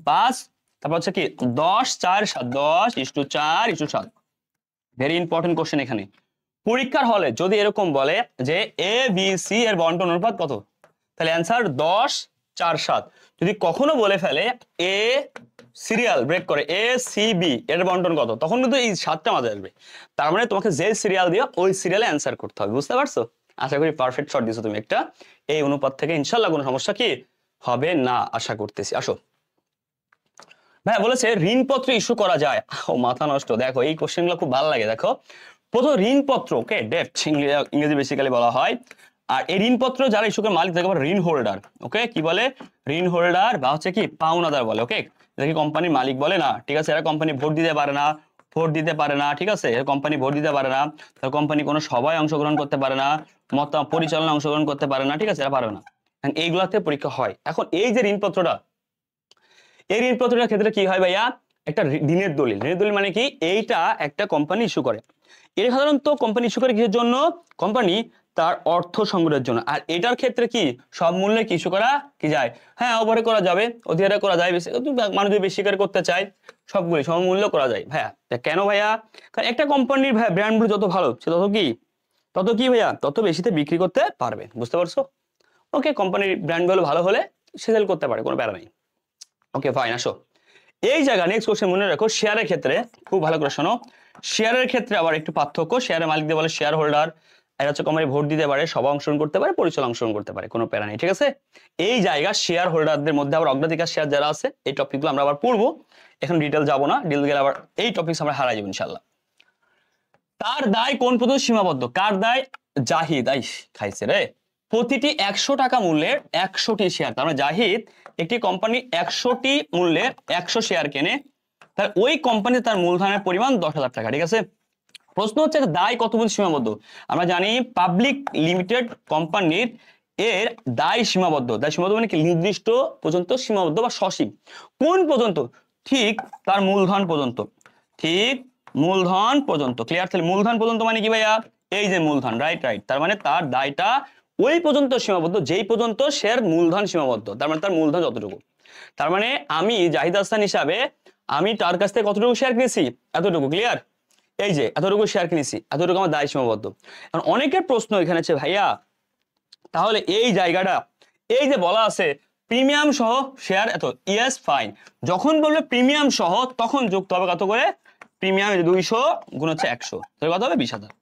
5 তারপর হচ্ছে কি 10 4 7, 10:4:7। ভেরি ইম্পর্টেন্ট কোশ্চেন এখানে। পরীক্ষার হলে যদি এরকম বলে যে এ বি সি এর বন্টন অনুপাত কত, তাহলে অ্যান্সার 10 4 7। যদি কখনো বলে ফেলে এ সিরিয়াল ব্রেক করে এ সি বি এর বন্টন কত, তখন কিন্তু এই 7টা মাঝে আসবে। তার মানে তোমাকে যে সিরিয়াল দিয়ে ওই সিরিয়ালে অ্যান্সার করতে হবে, বুঝতে পারছো? আশা করি পারফেক্ট শট দিছো তুমি একটা। এই অনুপাত থেকে ইনশাল্লাহ কোনো সমস্যা কি হবে না আশা করতেছি। আসো ভাই, বলেছে ঋণপত্র ইস্যু করা যায়। ও মাথা নষ্ট, দেখো এই কোশ্চেনগুলো খুব ভালো লাগে। দেখো প্রথম ঋণপত্র, ওকে ডেট ইংরেজি বেসিক্যালি বলা হয়। আর এই ঋণপত্র যারা ইস্যু করে মালিক তাকে বলে ঋণ হোল্ডার। ওকে কি বলে? ঋণ হোল্ডার বা হচ্ছে কি পাওনাদার বলে। ওকে দেখি কোম্পানির মালিক বলে না, ঠিক আছে? এরা কোম্পানি ভোট দিতে পারে না, ভোট দিতে পারে না, ঠিক আছে? কোম্পানি ভোট দিতে পারে না, তার কোম্পানি কোনো সভায় অংশগ্রহণ করতে পারে না, মত পরিচালনা অংশগ্রহণ করতে পারে না, ঠিক আছে? এরা পারে না। এইগুলাতে পরীক্ষা হয়। এখন এই যে ঋণপত্রটা, এই ঋণপত্রটার ক্ষেত্রে কি হয় ভাইয়া? একটা ঋণের দলিল। ঋণের দলিল মানে কি? এইটা একটা কোম্পানি ইস্যু করে। এর সাধারণত কোম্পানি ইস্যু করে কিসের জন্য? কোম্পানি তার অর্থ সংগ্রহের জন্য। আর এটার ক্ষেত্রে কি সব মূল্যে কি ইস্যু করা কি যায়? হ্যাঁ ওভারে করা যাবে, অধিহারে করা যায়, মানুষ যদি বেশি করে করতে চায় সবগুলি সমমূল্য করা যায়। ভাইয়া কেন ভাইয়া? কারণ একটা কোম্পানির ভাইয়া ব্র্যান্ডগুলো যত ভালো সে তত কি ভাইয়া তত বেশিতে বিক্রি করতে পারবে, বুঝতে পারছো? ওকে কোম্পানির ব্র্যান্ডগুলো ভালো হলে সে সেল করতে পারে, কোনো প্যারা নেই। Okay fine. আসো এই জায়গা নেক্সট কোশ্চেন মনে রাখো, শেয়ারের ক্ষেত্রে খুব ভালো করে শোনো। শেয়ারের ক্ষেত্রে আবার একটু পার্থক্য। শেয়ারের মালিকদের বলে শেয়ার হোল্ডার, এরা হচ্ছে কোম্পানি ভোট দিতে পারে, সভা অংশগ্রহণ করতে পারে, পরিচালনা অংশগ্রহণ করতে পারে, কোনো প্যারা নেই, ঠিক আছে? এই জায়গা শেয়ার হোল্ডারদের মধ্যে আবার অগ্রাধিকার শেয়ার যারা আছে, এই টপিকগুলো আমরা আবার পড়বো। এখন ডিটেল যাবো না, ডিটেল গেলে আবার এই টপিক আমরা হারাই যাবো ইনশাল্লাহ। তার দায় কোন পদ্ধতি সীমাবদ্ধ? কার দায়? জাহিদ। আইস খাইছে রে। প্রতিটি 100 টাকা মূল্যের 100টি শেয়ার, তার মানে জাহিদ একটি কোম্পানি 100টি মূল্যের 100 শেয়ার কেনে, তাহলে ওই কোম্পানি তার মূলধনের পরিমাণ 10,000 টাকা, ঠিক আছে? প্রশ্ন হচ্ছে দায় কত পর্যন্ত সীমাবদ্ধ? আমরা জানি পাবলিক লিমিটেড কোম্পানির এর দায় সীমাবদ্ধ। দায় সীমাবদ্ধ মানে কি? নির্দিষ্ট পর্যন্ত সীমাবদ্ধ বা সসীম। কোন পর্যন্ত? ঠিক তার মূলধন পর্যন্ত। ঠিক মূলধন পর্যন্ত, ক্লিয়ার? তাহলে মূলধন পর্যন্ত মানে কি ভাইয়া? এই যে মূলধন, রাইট রাইট। তার মানে তার দায়টা ওই পর্যন্ত সীমাবদ্ধ যেই পর্যন্ত শেয়ার মূলধন সীমাবদ্ধ, তার মানে তার মূলধন যতটুকু। তার মানে আমি জাহিদ হাসান হিসাবে আমি তার কাছ থেকে কতটুকু শেয়ার কিনেছি? এতটুকু, ক্লিয়ার? এই যে এতটুকু শেয়ার কিনেছি, এতটুকু আমার দায় সীমাবদ্ধ। এখন অনেকের প্রশ্ন এখানে আছে ভাইয়া তাহলে এই জায়গাটা, এই যে বলা আছে প্রিমিয়াম সহ শেয়ার এত, ইয়েস ফাইন। যখন বলবে প্রিমিয়াম সহ তখন যুক্ত হবে কত করে? প্রিমিয়াম 200 গুণ হচ্ছে 100, তাহলে কত হবে? 20,000।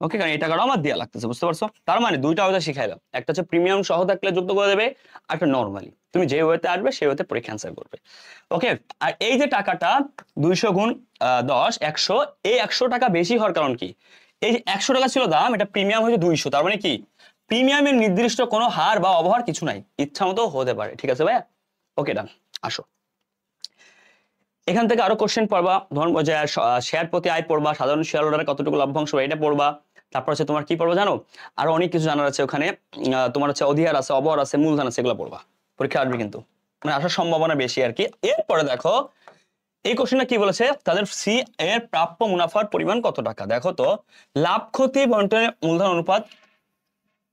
ওকে, কারণ এই টাকাটা আমার দেওয়া লাগতেছে, বুঝতে পারছো? তার মানে দুইটা ওয়েতে শিখাইলাম, একটা হচ্ছে প্রিমিয়াম সহ থাকলে যুক্ত করে দেবে, আর একটা নর্মালি তুমি যে ওয়েতে আসবে সেই ওয়েতে পরীক্ষা অ্যান্সার করবে। ওকে, আর এই যে টাকাটা 200 গুণ 10 100, এই 100 টাকা বেশি হওয়ার কারণ কি? এই যে 100 টাকা ছিল দাম, এটা প্রিমিয়াম হয়েছে 200, তার মানে কি প্রিমিয়ামের নির্দিষ্ট কোনো হার বা অবহার কিছু নাই, ইচ্ছা মতো হতে পারে, ঠিক আছে ভাইয়া? ওকে ডান। আসো এখান থেকে আরো কোশ্চেন পড়বা, ধরুন যে শেয়ার প্রতি আয় পড়বা, সাধারণ শেয়ার হোল্ডারের কতটুকু লভ্যাংশ এটা পড়বা। তারপর হচ্ছে তোমার কি পড়বা জানো? আরো অনেক কিছু জানার আছে ওখানে। তোমার হচ্ছে অধিহার আছে, অবহার আছে, মূলধন আছে, এগুলো পড়বা। পরীক্ষা আসবে কিন্তু, মানে আসার সম্ভাবনা বেশি আর কি। এরপরে দেখো এই কোশ্চেনটা কি বলেছে, তাদের সি এর প্রাপ্য মুনাফার পরিমাণ কত টাকা। দেখো তো লাভ ক্ষতি বন্টনের মূলধন অনুপাত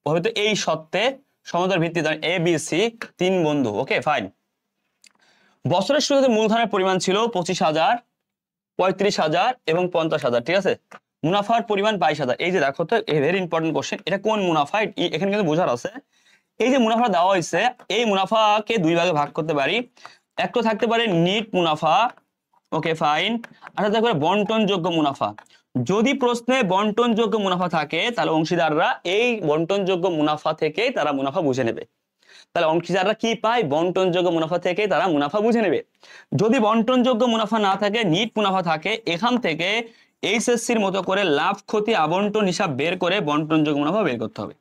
হবে তো এই সত্ত্বে সমতার ভিত্তিতে এ বি সি 3 বন্ধু। Okay fine. বছরের শুরুতে মূলধনের পরিমাণ ছিল 25,000, 35,000 এবং 50,000, ঠিক আছে? মুনাফার পরিমাণ 22,000। এই যে দেখো তো ভেরি ইম্পর্টেন্ট কোশ্চেন, এটা কোন মুনাফা এখানে কিন্তু বোঝার আছে। এই যে মুনাফা দেওয়া হয়েছে এই মুনাফাকে দুই ভাগে ভাগ করতে পারি। একটা থাকতে পারে নিট মুনাফা, ওকে ফাইন, আর থাকতে পারে বন্টনযোগ্য মুনাফা। যদি প্রশ্নে বন্টনযোগ্য মুনাফা থাকে তাহলে অংশীদাররা এই বন্টনযোগ্য মুনাফা থেকেই তারা মুনাফা বুঝে নেবে। তাহলে অংশীদাররা কি পায়? বন্টনযোগ্য মুনাফা থেকে তারা মুনাফা বুঝে নেবে। যদি বন্টনযোগ্য মুনাফা না থাকে, নিট মুনাফা থাকে, এখান থেকে এইচএসসির মতো করে লাভ ক্ষতি আবন্টন হিসাব বের করে বন্টনযোগ্য মুনাফা বের করতে হবে।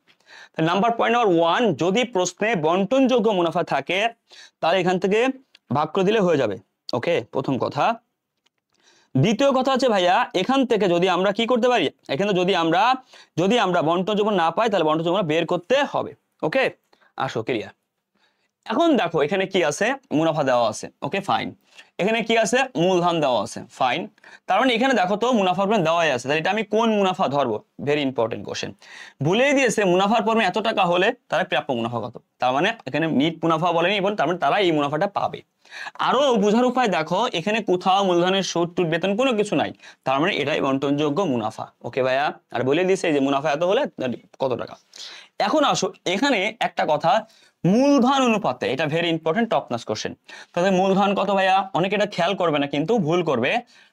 পয়েন্ট নাম্বার 1, যদি প্রশ্নে বন্টনযোগ্য মুনাফা থাকে তাহলে এখান থেকে ভাগ করে দিলে হয়ে যাবে। ওকে, প্রথম কথা। দ্বিতীয় কথা হচ্ছে ভাইয়া, এখান থেকে যদি আমরা কি করতে পারি, এখানে যদি আমরা বন্টনযোগ্য না পাই তাহলে বন্টনযোগ্য বের করতে হবে। ওকে, আসো ক্লিয়ার। এখন দেখো এখানে কি আছে, মুনাফা দেওয়া আছে, ওকে ফাইন। এখানে কি আছে, মূলধন দেওয়া আছে, ফাইন। তার মানে এখানে দেখো তো মুনাফার পরিমাণ দেওয়াই আছে, তাহলে এটা আমি কোন মুনাফা ধরবো? Very important question. বলেই দিয়েছে মুনাফার পরিমাণ এত টাকা হলে তারা প্রাপ্য মুনাফা কত। তার মানে এখানে নিট মুনাফা বলেনি, তার মানে তারা এই মুনাফাটা পাবে। আরো বোঝার উপায় দেখো, এখানে কোথাও মূলধনের সুদ টুট বেতন কোনো কিছু নাই, তার মানে এটাই বন্টনযোগ্য মুনাফা। ওকে ভাইয়া, আর বলে দিয়েছে যে মুনাফা এত হলে কত টাকা। এখন আসো এখানে একটা কথা, মূলধন অনুপাতে, এটা very important top notch question. তাহলে মূলধন কত ভাইয়া? অনেকে এটা খেয়াল করবে না কিন্তু ভুল করবে।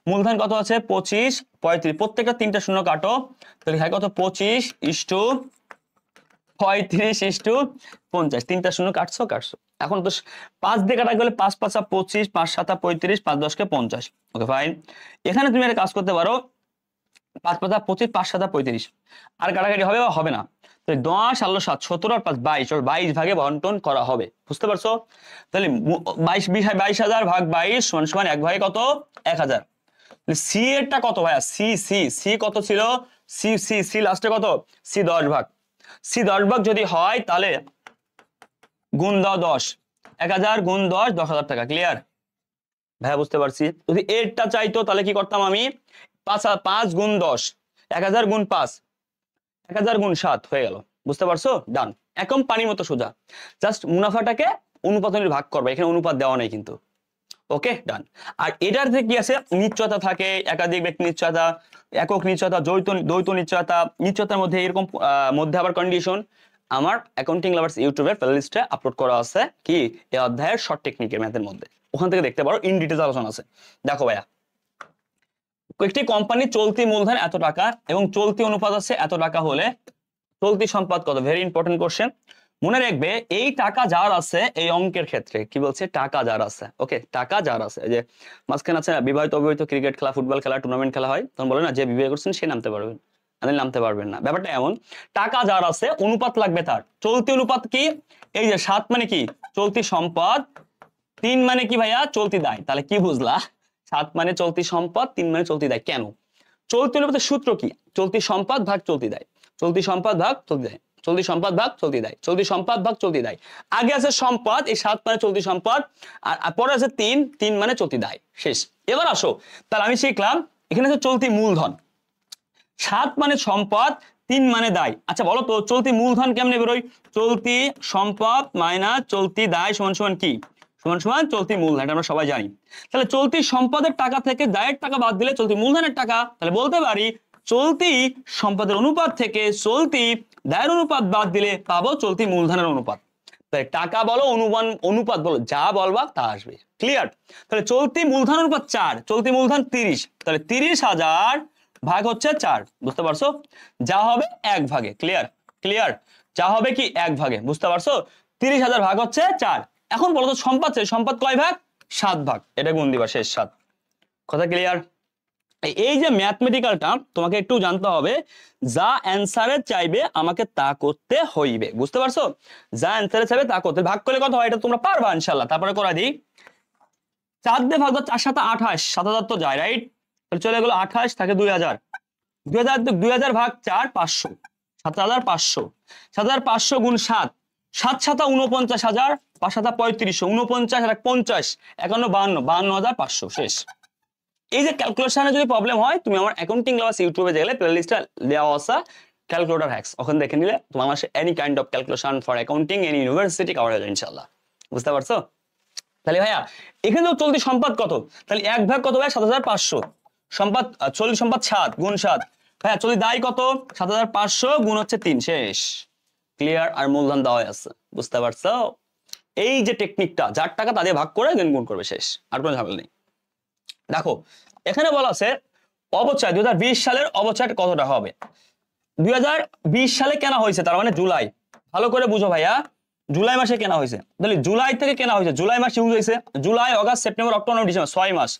মূলধন কত আছে? 25, 35, প্রত্যেকটা 3টা শূন্য কাটো, তাহলে হয় কত? 25:35:50, 3টা শূন্য কাটছো। এখন তো 5 দিয়ে কাটা গেলে 5 5 25, 5 7 35, 5 10 50। Okay fine. এখানে তুমি একটা কাজ করতে পারো, 5 5 25, 5 7 35, আর কাটাকাটি হবে বা হবে না? 10 আর 7 17 আর 5 22, 22 ভাগে বন্টন করা হবে। বুঝতে পারছো? তাহলে 22,000 ভাগ 22 সমান 1 ভাগে কত? 1000। সি এরটা কত ভাইয়া? সি কত ছিল? সি লাস্টে কত? সি 10 ভাগ। সি 10 ভাগ যদি হয় তাহলে গুণ দাও 10, 1000 গুণ 10, 10,000 টাকা। ক্লিয়ার ভাইয়া? বুঝতে পারছি। যদি এরটা চাইতো তাহলে কি করতাম আমি? 5 গুণ 10, 1000 গুণ 5, 1000 গুণ 7 হয়ে গেল। বুঝতে পারছো? ডান। একদম পানির মতো সোজা, জাস্ট মুনাফাটাকে অনুপাত অনুযায়ী ভাগ করবে, এখানে অনুপাত দেওয়া নেই কিন্তু। ওকে ডান। আর এটার থেকে কি আছে? নিশ্চয়তা থাকে, একাধিক ব্যক্তি নিশ্চয়তা, একক নিশ্চয়তা, দ্বৈত নিশ্চয়তা। নিশ্চয়তার মধ্যে এরকম মধ্যে আবার কন্ডিশন। আমার অ্যাকাউন্টিং লাভার্স ইউটিউবের প্লেলিস্টে আপলোড করা আছে কি এই অধ্যায়ের শর্ট টেকনিকের ম্যাথের মধ্যে, ওখান থেকে দেখতে পারো, ইন ডিটেইলস আলোচনা আছে। দেখো ভাইয়া, একটি কোম্পানি চলতি মূলধন এত টাকা এবং চলতি অনুপাত আছে এত টাকা হলে চলতি সম্পদ কত? Very important question. মনে রাখবে এই টাকা যার আছে, এই অঙ্কের ক্ষেত্রে কি বলছে? টাকা যার আছে। ওকে, টাকা যার আছে। যে মাঝখানে আছে বিবাহিত অবিবাহিত ক্রিকেট খেলা, ফুটবল খেলা, টুর্নামেন্ট খেলা হয়, তখন বলে না যে বিবাহ করছেন সে নামতে পারবেন, নামতে পারবেন না। ব্যাপারটা এমন, টাকা যার আছে, অনুপাত লাগবে তার। চলতি অনুপাত কি? এই যে 7 মানে কি? চলতি সম্পদ, 3 মানে কি ভাইয়া? চলতি দায়। তাহলে কি বুঝলা? 7 মানে চলতি সম্পদ, 3 মানে চলতি দায়। কেন? চলতি অনুপাতের সূত্র কি? চলতি সম্পদ ভাগ চলতি দায়, চলতি সম্পদ ভাগ চলতি দায়, চলতি সম্পদ ভাগ চলতি দায়, চলতি সম্পদ ভাগ চলতি দায়। আগে আছে সম্পদ, এই 7 মানে চলতি সম্পদ, আর পরে আছে 3 মানে চলতি দায়। শেষ। এবার আসো, তাহলে আমি শিখলাম এখানে আছে চলতি মূলধন, 7 মানে সম্পদ, 3 মানে দায়। আচ্ছা বলো তো চলতি মূলধন কেমনে বেরোয়? চলতি সম্পদ মাইনাস চলতি দায় সমান কি? সমান চলতি মূলধন, এটা আমরা সবাই জানি। তাহলে চলতি সম্পদের টাকা থেকে দায়ের টাকা বাদ দিলে চলতি মূলধনের টাকা। তাহলে বলতে পারি চলতি সম্পদের অনুপাত থেকে চলতি দায়ের অনুপাত বাদ দিলে পাবো চলতি মূলধনের অনুপাত। তাই টাকা বলো অনুপাত বলো, যা বলবা তা আসবে। ক্লিয়ার? তাহলে চলতি মূলধন অনুপাত 4, চলতি মূলধন 30, তাহলে 30,000 ভাগ হচ্ছে 4। বুঝতে পারছো? যা হবে 1 ভাগে। ক্লিয়ার? যা হবে কি 1 ভাগে। বুঝতে পারছো? 30,000 ভাগ হচ্ছে 4। এখন বলো তো সম্পদ কয় ভাগ? 7 ভাগ। এটা গুণ দিবা, শেষ 7। কথা ক্লিয়ার? এই যে ম্যাথমেটিক্যালটা তোমাকে একটু জানতে হবে, যা অ্যান্সারে চাইবে আমাকে তা করতে হইবে। বুঝতে পারছো? যা অ্যান্সারে চাইবে তা করতে। ভাগ করলে কত হয় এটা তোমরা পারবা ইনশাআল্লাহ। তারপরে করা দিই, 4 দিয়ে ভাগ দাও, 4 7 28, 7,000 তো যায়, রাইট? তাহলে চলে গেল 28, থাকে 2,000, 2,000 ভাগ 4, 500, 7,500, 7,500 গুণ 7, 7 7 49,000, 5 7 3500, 49 আর 50, 51 52, 52,500। শেষ। এই যে ক্যালকুলেশনে যদি প্রবলেম হয় তুমি আমার অ্যাকাউন্টিং ক্লাস ইউটিউবে গেলে প্লেলিস্টটা দেওয়া আছে ক্যালকুলেটর হ্যাক্স, ওখানে দেখে নিলে তোমার মাসে any kind of calculation for accounting any university cover হয়ে যাবে ইনশাআল্লাহ। বুঝতে পারছো? তাহলে ভাইয়া এখানে তো চলতি সম্পদ কত? তাহলে 1 ভাগ কত ভাই? 7,500। সম্পদ চলতি সম্পদ 7 গুণ 7। ভাইয়া চলতি দায় কত? 7,500 গুণ হচ্ছে 3। শেষ। ক্লিয়ার, আর মূলধন দেওয়া আছে, বুঝতে পারছো? এই যে টেকনিকটা, যার টাকা তাদের ভাগ করে দেন গুণ করবে, শেষ, আর কোনো ঝামেলা নেই। দেখো এখানে বলা আছে অবচয় 2020 সালের অবচয় কতটা হবে। 2020 সালে কেনা হয়েছে, তার মানে জুলাই, ভালো করে বুঝো ভাইয়া, জুলাই মাসে কেনা হয়েছে, তাহলে জুলাই থেকে কেনা হয়েছে, জুলাই মাস ইউজ হয়েছে, July August September October November December, 6 মাস,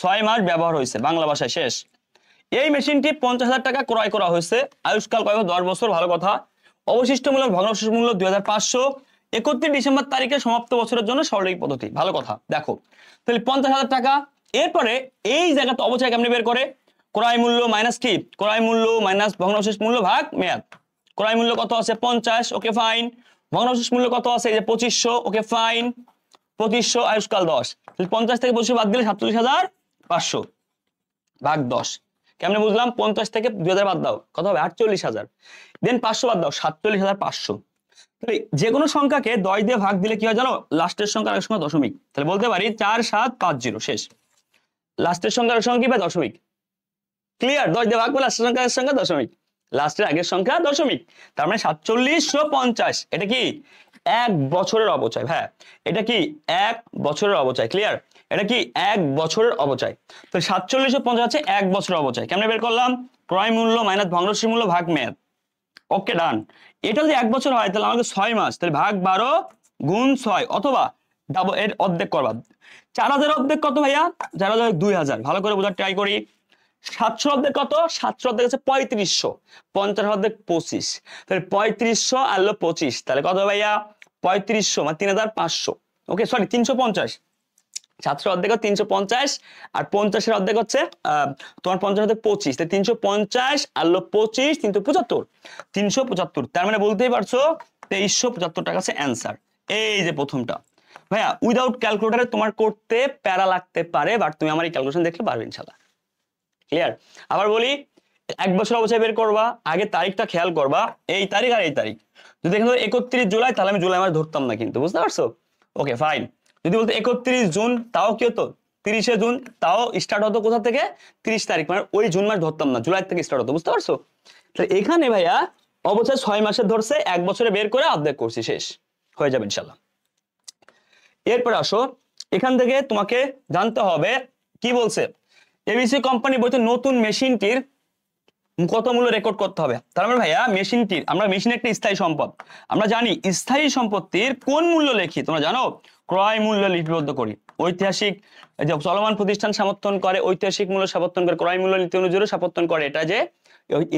6 মাস ব্যবহার হয়েছে, বাংলা ভাষায়, শেষ। এই মেশিনটি 50,000 টাকা ক্রয় করা হয়েছে, আয়ুষ্কাল কয় বছর, 10 বছর, ভালো কথা। অবশিষ্ট মূল্য, ভগ্নাংশ মূল্য 2500, 31 ডিসেম্বর তারিখে সমাপ্ত বছরের জন্য সরলীক পদ্ধতি, ভালো কথা। দেখো তাহলে 50,000 টাকা, এরপরে এই জায়গাতে অবচয় কেমনে বের করে, ক্রয় মূল্য মাইনাস কি, ক্রয় মূল্য মাইনাস ভগ্নাংশের মূল্য ভাগ মেয়াদ। ক্রয় মূল্য কত আছে 50, ওকে ফাইন। ভগ্নাংশের মূল্য কত আছে, এই যে 2500, ওকে ফাইন, 2500, আয়ুষ্কাল 10, তাহলে 50 থেকে 25 বাদ দিলে 47,500 ভাগ 10, কেমনে বুঝলাম, 50 থেকে 2000 বাদ দাও, কত হবে 48,000, দেন 500 বাদ দাও, 47,500। তাহলে যে কোনো সংখ্যাকে 10 দিয়ে ভাগ দিলে কি হয় জানো, লাস্টের সংখ্যা আরেক সংখ্যা দশমিক, তাহলে বলতে পারি 4750, শেষ। লাস্টের সংখ্যা আরেক সংখ্যা কি ভাই, দশমিক, ক্লিয়ার, 10 দিয়ে ভাগ করলে লাস্টের সংখ্যা আরেক সংখ্যা দশমিক, লাস্টের আগের সংখ্যা দশমিক, তার মানে 4750। এটা কি 1 বছরের অবচয়, হ্যাঁ এটা কি 1 বছরের অবচয়, ক্লিয়ার, এটা কি 1 বছরের অবচয়। তো 4750 হচ্ছে 1 বছরের অবচয়, কেমনে বের করলাম, ক্রয় মূল্য মাইনাস ভগ্নাংশের মূল্য ভাগ মেয়াদ, ওকে ডান। এটা যদি 1 বছর হয় তাহলে আমাকে 6 মাস, তাহলে ভাগ 12 গুণ 6, অথবা ডাবল এর অর্ধেক করবা, 4000 অর্ধেক কত ভাইয়া, 4000 2000, ভালো করে বোঝার ট্রাই করি। 700 অর্ধেক কত, 700 অর্ধেক আছে 3500, 50 অর্ধেক 25, তাহলে 3500 আর 25, তাহলে কত ভাইয়া 3500 মানে 3500, ওকে সরি 350, 700 অর্ধেক 350, আর 50-এর অর্ধেক হচ্ছে তোমার 50 অর্ধেক 25, তাই 350 আর 25, 375, 375, তার মানে বলতেই পারছো 2375 টাকা আছে অ্যান্সার। এই যে প্রথমটা ভাইয়া, উইদাউট ক্যালকুলেটরে তোমার করতে প্যারা লাগতে পারে, বাট তুমি আমার এই ক্যালকুলেশন দেখলে পারবে ইনশাআল্লাহ, ক্লিয়ার। আবার বলি 1 বছর অবচয় বের করবা, আগে তারিখটা খেয়াল করবা, এই তারিখ আর এই তারিখ, যদি এখানে 31 জুলাই তাহলে আমি জুলাই মাস ধরতাম না কিন্তু, বুঝতে পারছো, ওকে ফাইন। যদি বলতো 31 জুন, তাও কি হতো 30 জুন, তাও স্টার্ট হতো কোথা থেকে, 30 তারিখ, মানে ওই জুন মাস ধরতাম না, জুলাই থেকে স্টার্ট হতো, বুঝতে পারছো। তাহলে এখানে ভাইয়া অবচয় 6 মাসের ধরছে, 1 বছরে বের করে অর্ধেক করছি, শেষ, হয়ে যাবে ইনশাল্লাহ। এরপর আসো, এখান থেকে তোমাকে জানতে হবে কি বলছে, এবিসি কোম্পানি বলতে নতুন মেশিনটির কত মূল্য রেকর্ড করতে হবে। তার মানে ভাইয়া মেশিনটির, আমরা মেশিন একটা স্থায়ী সম্পদ, আমরা জানি স্থায়ী সম্পত্তির কোন মূল্য লিখি, তোমরা জানো, ক্রয় মূল্য লিপিবদ্ধ করি। ঐতিহাসিক যে চলমান প্রতিষ্ঠান সমর্থন করে, ঐতিহাসিক মূল্য সমর্থন করে, ক্রয় মূল্য নীতি অনুযায়ী সমর্থন করে, এটা যে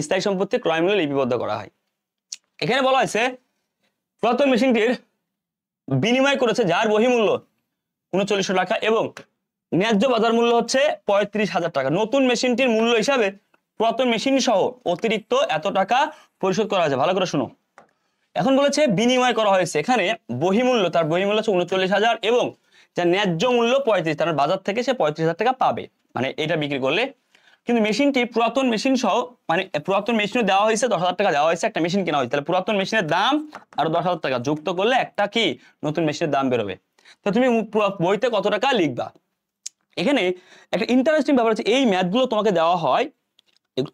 স্থায়ী সম্পত্তির ক্রয় মূল্য লিপিবদ্ধ করা হয়। এখানে বলা হয়েছে পুরাতন মেশিনটির বিনিময় করেছে যার বহিমূল্য 3900 টাকা এবং ন্যায্য বাজার মূল্য হচ্ছে 35,000 টাকা। নতুন মেশিনটির মূল্য হিসাবে পুরাতন মেশিন সহ অতিরিক্ত এত টাকা পরিশোধ করা হয়েছে, ভালো করে শুনো। এখন বলেছে বিনিময় করা হয়েছে, এখানে বহিমূল্য, তার বহিমূল্য হচ্ছে 39,000 এবং যার ন্যায্য মূল্য 35, তার বাজার থেকে সে 35,000 টাকা পাবে, মানে এটা বিক্রি করলে। কিন্তু মেশিনটি পুরাতন মেশিন সহ, মানে পুরাতন মেশিনে দেওয়া হয়েছে 10,000 টাকা দেওয়া হয়েছে, একটা মেশিন কেনা হয়েছে, তাহলে পুরাতন মেশিনের দাম আর 10,000 টাকা যুক্ত করলে একটা কি নতুন মেশিনের দাম বেরোবে। তো তুমি বইতে কত টাকা লিখবা। এখানে একটা ইন্টারেস্টিং ব্যাপার আছে, এই ম্যাথগুলো তোমাকে দেওয়া হয়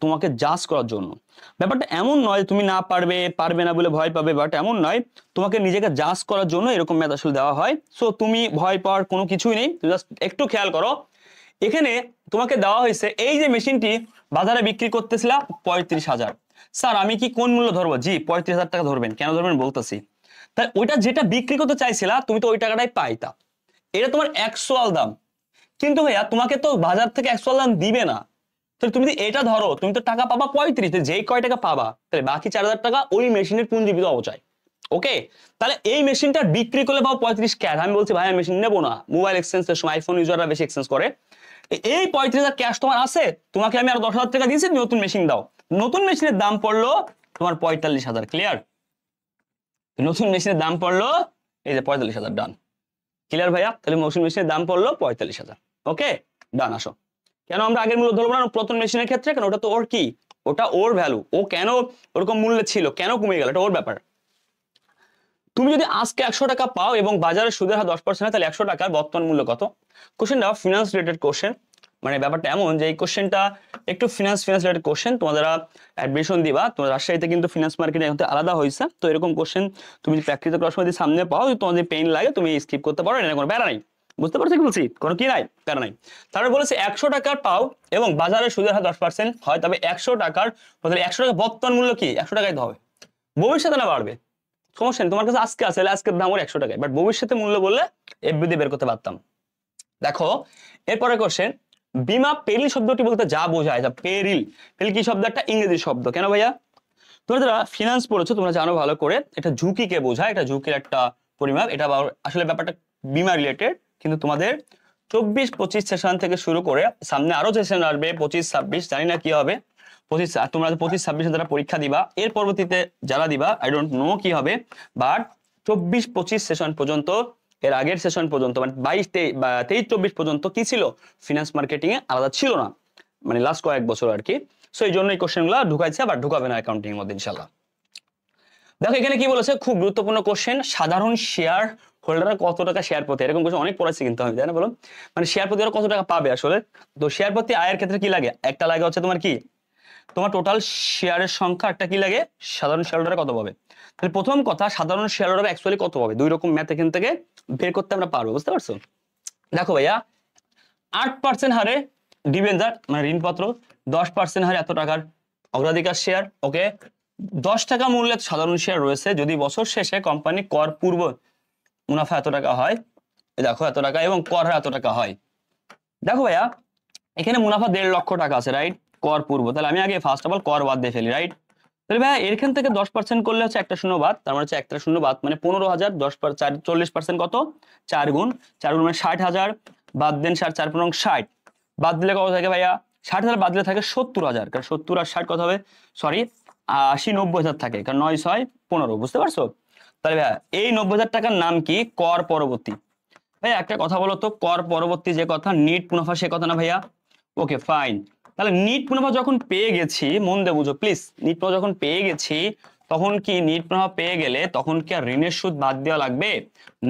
তোমাকে জাজ করার জন্য। ব্যাপারটা এমন নয় তুমি না পারবে না বলে ভয় পাবে, বাট এমন নয়, তোমাকে নিজেকে জাজ করার জন্য এরকম ম্যাথ আসলে দেওয়া হয়। সো তুমি ভয় পাওয়ার কোনো কিছুই নেই, জাস্ট একটু খেয়াল করো। এখানে তোমাকে দেওয়া হয়েছে এই যে মেশিনটি বাজারে বিক্রি করতেছিল 35,000, স্যার আমি কি কোন মূল্য ধরবো, জি 35,000 টাকা ধরবেন, কেন ধরবেন বলতেছি। তাই ওইটা যেটা বিক্রি করতে চাইছিলা তুমি তো ওই টাকাটাই পাইতা, এটা তোমার অ্যাকচুয়াল দাম। কিন্তু ভাইয়া তোমাকে তো বাজার থেকে অ্যাকচুয়াল দাম দিবে না, তাহলে তুমি যদি এটা ধরো তুমি তো টাকা পাবা 35, যেই কয় টাকা পাবা তাহলে বাকি 4,000 টাকা ওই মেশিনের পুঞ্জীবিত অবচয়। ওকে, তাহলে এই মেশিনটা বিক্রি করলে পাবো 35 ক্যাশ। আমি বলছি ভাই আমি মেশিন নেবো না, মোবাইল এক্সচেঞ্জের সময় আইফোন ইউজাররা বেশি এক্সচেঞ্জ করে, এই 35,000 ক্যাশ তোমার আছে, তোমাকে আমি আরো 10,000 টাকা দিয়েছি, নতুন মেশিন দাও। নতুন মেশিনের দাম পড়লো তোমার 45,000, ক্লিয়ার। নতুন মেশিনের দাম পড়লো এই যে 45,000, ডান, ক্লিয়ার ভাইয়া। তাহলে নতুন মেশিনের দাম পড়লো 45,000, ওকে ডান। আসো, কেন আমরা আগের মূল্য ধরবো না প্রথম মেশিনের ক্ষেত্রে, কারণ ওটা তো ওর কি, ওটা ওর ভ্যালু, ও কেন ওরকম মূল্যে ছিল, কেন কমে গেল, এটা ওর ব্যাপার। তুমি যদি আজকে 100 টাকা পাও এবং বাজারে সুদের হার 10% হয়, তাহলে 100 টাকার বর্তমান মূল্য কত। কোশ্চেনটা ফিনান্স রিলেটেড কোশ্চেন, মানে ব্যাপারটা এমন যে এই কোশ্চেনটা একটু ফিনান্স রিলেটেড কোশ্চেন। তোমাদের অ্যাডমিশন দিবা, তোমার রাজশাহীতে কিন্তু ফিনান্স মার্কেট এখন আলাদা হয়েছে, তো এরকম কোশ্চেন তুমি প্র্যাকটিস করার সময় যদি সামনে পাও, তোমাদের পেইন লাগে, তুমি স্কিপ করতে পারো, এটা কোনো প্যারা নাই। বুঝতে পারছো কি বলছি? কোনো কি নাই, প্যারা নাই। তারপরে বলেছে 100 টাকার পাও এবং বাজারে সুদের হার 10% হয়, তবে 100 টাকার বদলে 100 টাকা বর্তমান মূল্য কি 100 টাকায় তো হবে, ভবিষ্যতে না বাড়বে। সমস্যা নেই, তোমার কাছে আজকে আছে, আজকের দাম ওর 100 টাকায়, বাট ভবিষ্যতে মূল্য বললে এফবি দিয়ে বের করতে পারতাম। দেখো এরপরে কোশ্চেন, বিমা পেরিল শব্দটি বলতে যা বোঝায়, পেরিল, পেরিল কি শব্দ? একটা ইংরেজি শব্দ। কেন ভাইয়া? তোমরা যারা ফিনান্স পড়েছো তোমরা জানো ভালো করে, এটা ঝুঁকিকে বোঝায়, এটা ঝুঁকির একটা পরিমাপ। এটা আসলে ব্যাপারটা বিমা রিলেটেড, কিন্তু তোমাদের 24-25 সেশন থেকে শুরু করে সামনে আরো সেশন আসবে 25-26, জানি না কি হবে। 25 তোমরা 25-26 যারা পরীক্ষা দিবা, এর পরবর্তীতে যারা দিবা আই ডোন্ট নো কি হবে, বাট 24-25 সেশন পর্যন্ত, এর আগের সেশন পর্যন্ত মানে 22-23-24 পর্যন্ত কি ছিল, ফিনান্স মার্কেটিং এ আলাদা ছিল না, মানে লাস্ট কয়েক বছর আর কি। সো এই জন্য এই কোশ্চেন গুলা ঢুকাইছে, আবার ঢুকাবে না অ্যাকাউন্টিং এর মধ্যে ইনশাল্লাহ। দেখো এখানে কি বলেছে, খুব গুরুত্বপূর্ণ কোশ্চেন, সাধারণ শেয়ার হোল্ডাররা কত টাকা শেয়ার প্রতি, এরকম কোশ্চেন অনেক পড়াচ্ছি কিন্তু আমি, তাই না বলো? মানে শেয়ার প্রতি ওরা কত টাকা পাবে আসলে। তো শেয়ার প্রতি আয়ের ক্ষেত্রে কি লাগে, একটা লাগে হচ্ছে তোমার কি, তোমার টোটাল শেয়ারের সংখ্যা, একটা কি লাগে সাধারণ শেয়ার হোল্ডার কত পাবে। তাহলে প্রথম কথা, সাধারণ শেয়ার হোল্ডার অ্যাকচুয়ালি কত পাবে, দুই রকম ম্যাথ এখান থেকে বের করতে আমরা পারবো, বুঝতে পারছো? দেখো ভাইয়া 8% হারে ডিবেঞ্জার মানে ঋণপত্র, 10% হারে এত টাকার অগ্রাধিকার শেয়ার, ওকে। 10 টাকা মূল্যের সাধারণ শেয়ার রয়েছে, যদি বছর শেষে কোম্পানি কর পূর্ব মুনাফা এত টাকা হয়, দেখো এত টাকা, এবং কর হার এত টাকা হয়। দেখো ভাইয়া এখানে মুনাফা 1.5 লক্ষ টাকা আছে, রাইট, কর পূর্ব। তাহলে আমি আগে ফার্স্ট অফ অল কর বাদ দিয়ে ফেলি, রাইট। তাহলে ভাইয়া এখান থেকে 10% করলে হচ্ছে একটা শূন্য বাদ, তার মানে হচ্ছে একটা শূন্য বাদ মানে 15,000, 40% কত, 4 গুণ, 4 গুণ মানে 60,000, বাদ দেন 4 4 বাদ দিলে কত থাকে ভাইয়া, 60,000 বাদ দিলে থাকে 70,000, কারণ 70 আর 60 কত হবে, সরি 80-90,000 থাকে, কারণ 9 6 15, বুঝতে পারছো? তাহলে ভাইয়া এই 90,000 টাকার নাম কি, কর পরবর্তী। ভাইয়া একটা কথা বলো তো, কর পরবর্তী যে কথা, নিট মুনাফা সে কথা না ভাইয়া? Okay fine. তাহলে নিট মুনাফা যখন পেয়ে গেছি, মন দিয়ে বুঝো প্লিজ, নিট মুনাফা যখন পেয়ে গেছি, তখন কি নিট মুনাফা পেয়ে গেলে তখন কি আর ঋণের সুদ বাদ দেওয়া লাগবে?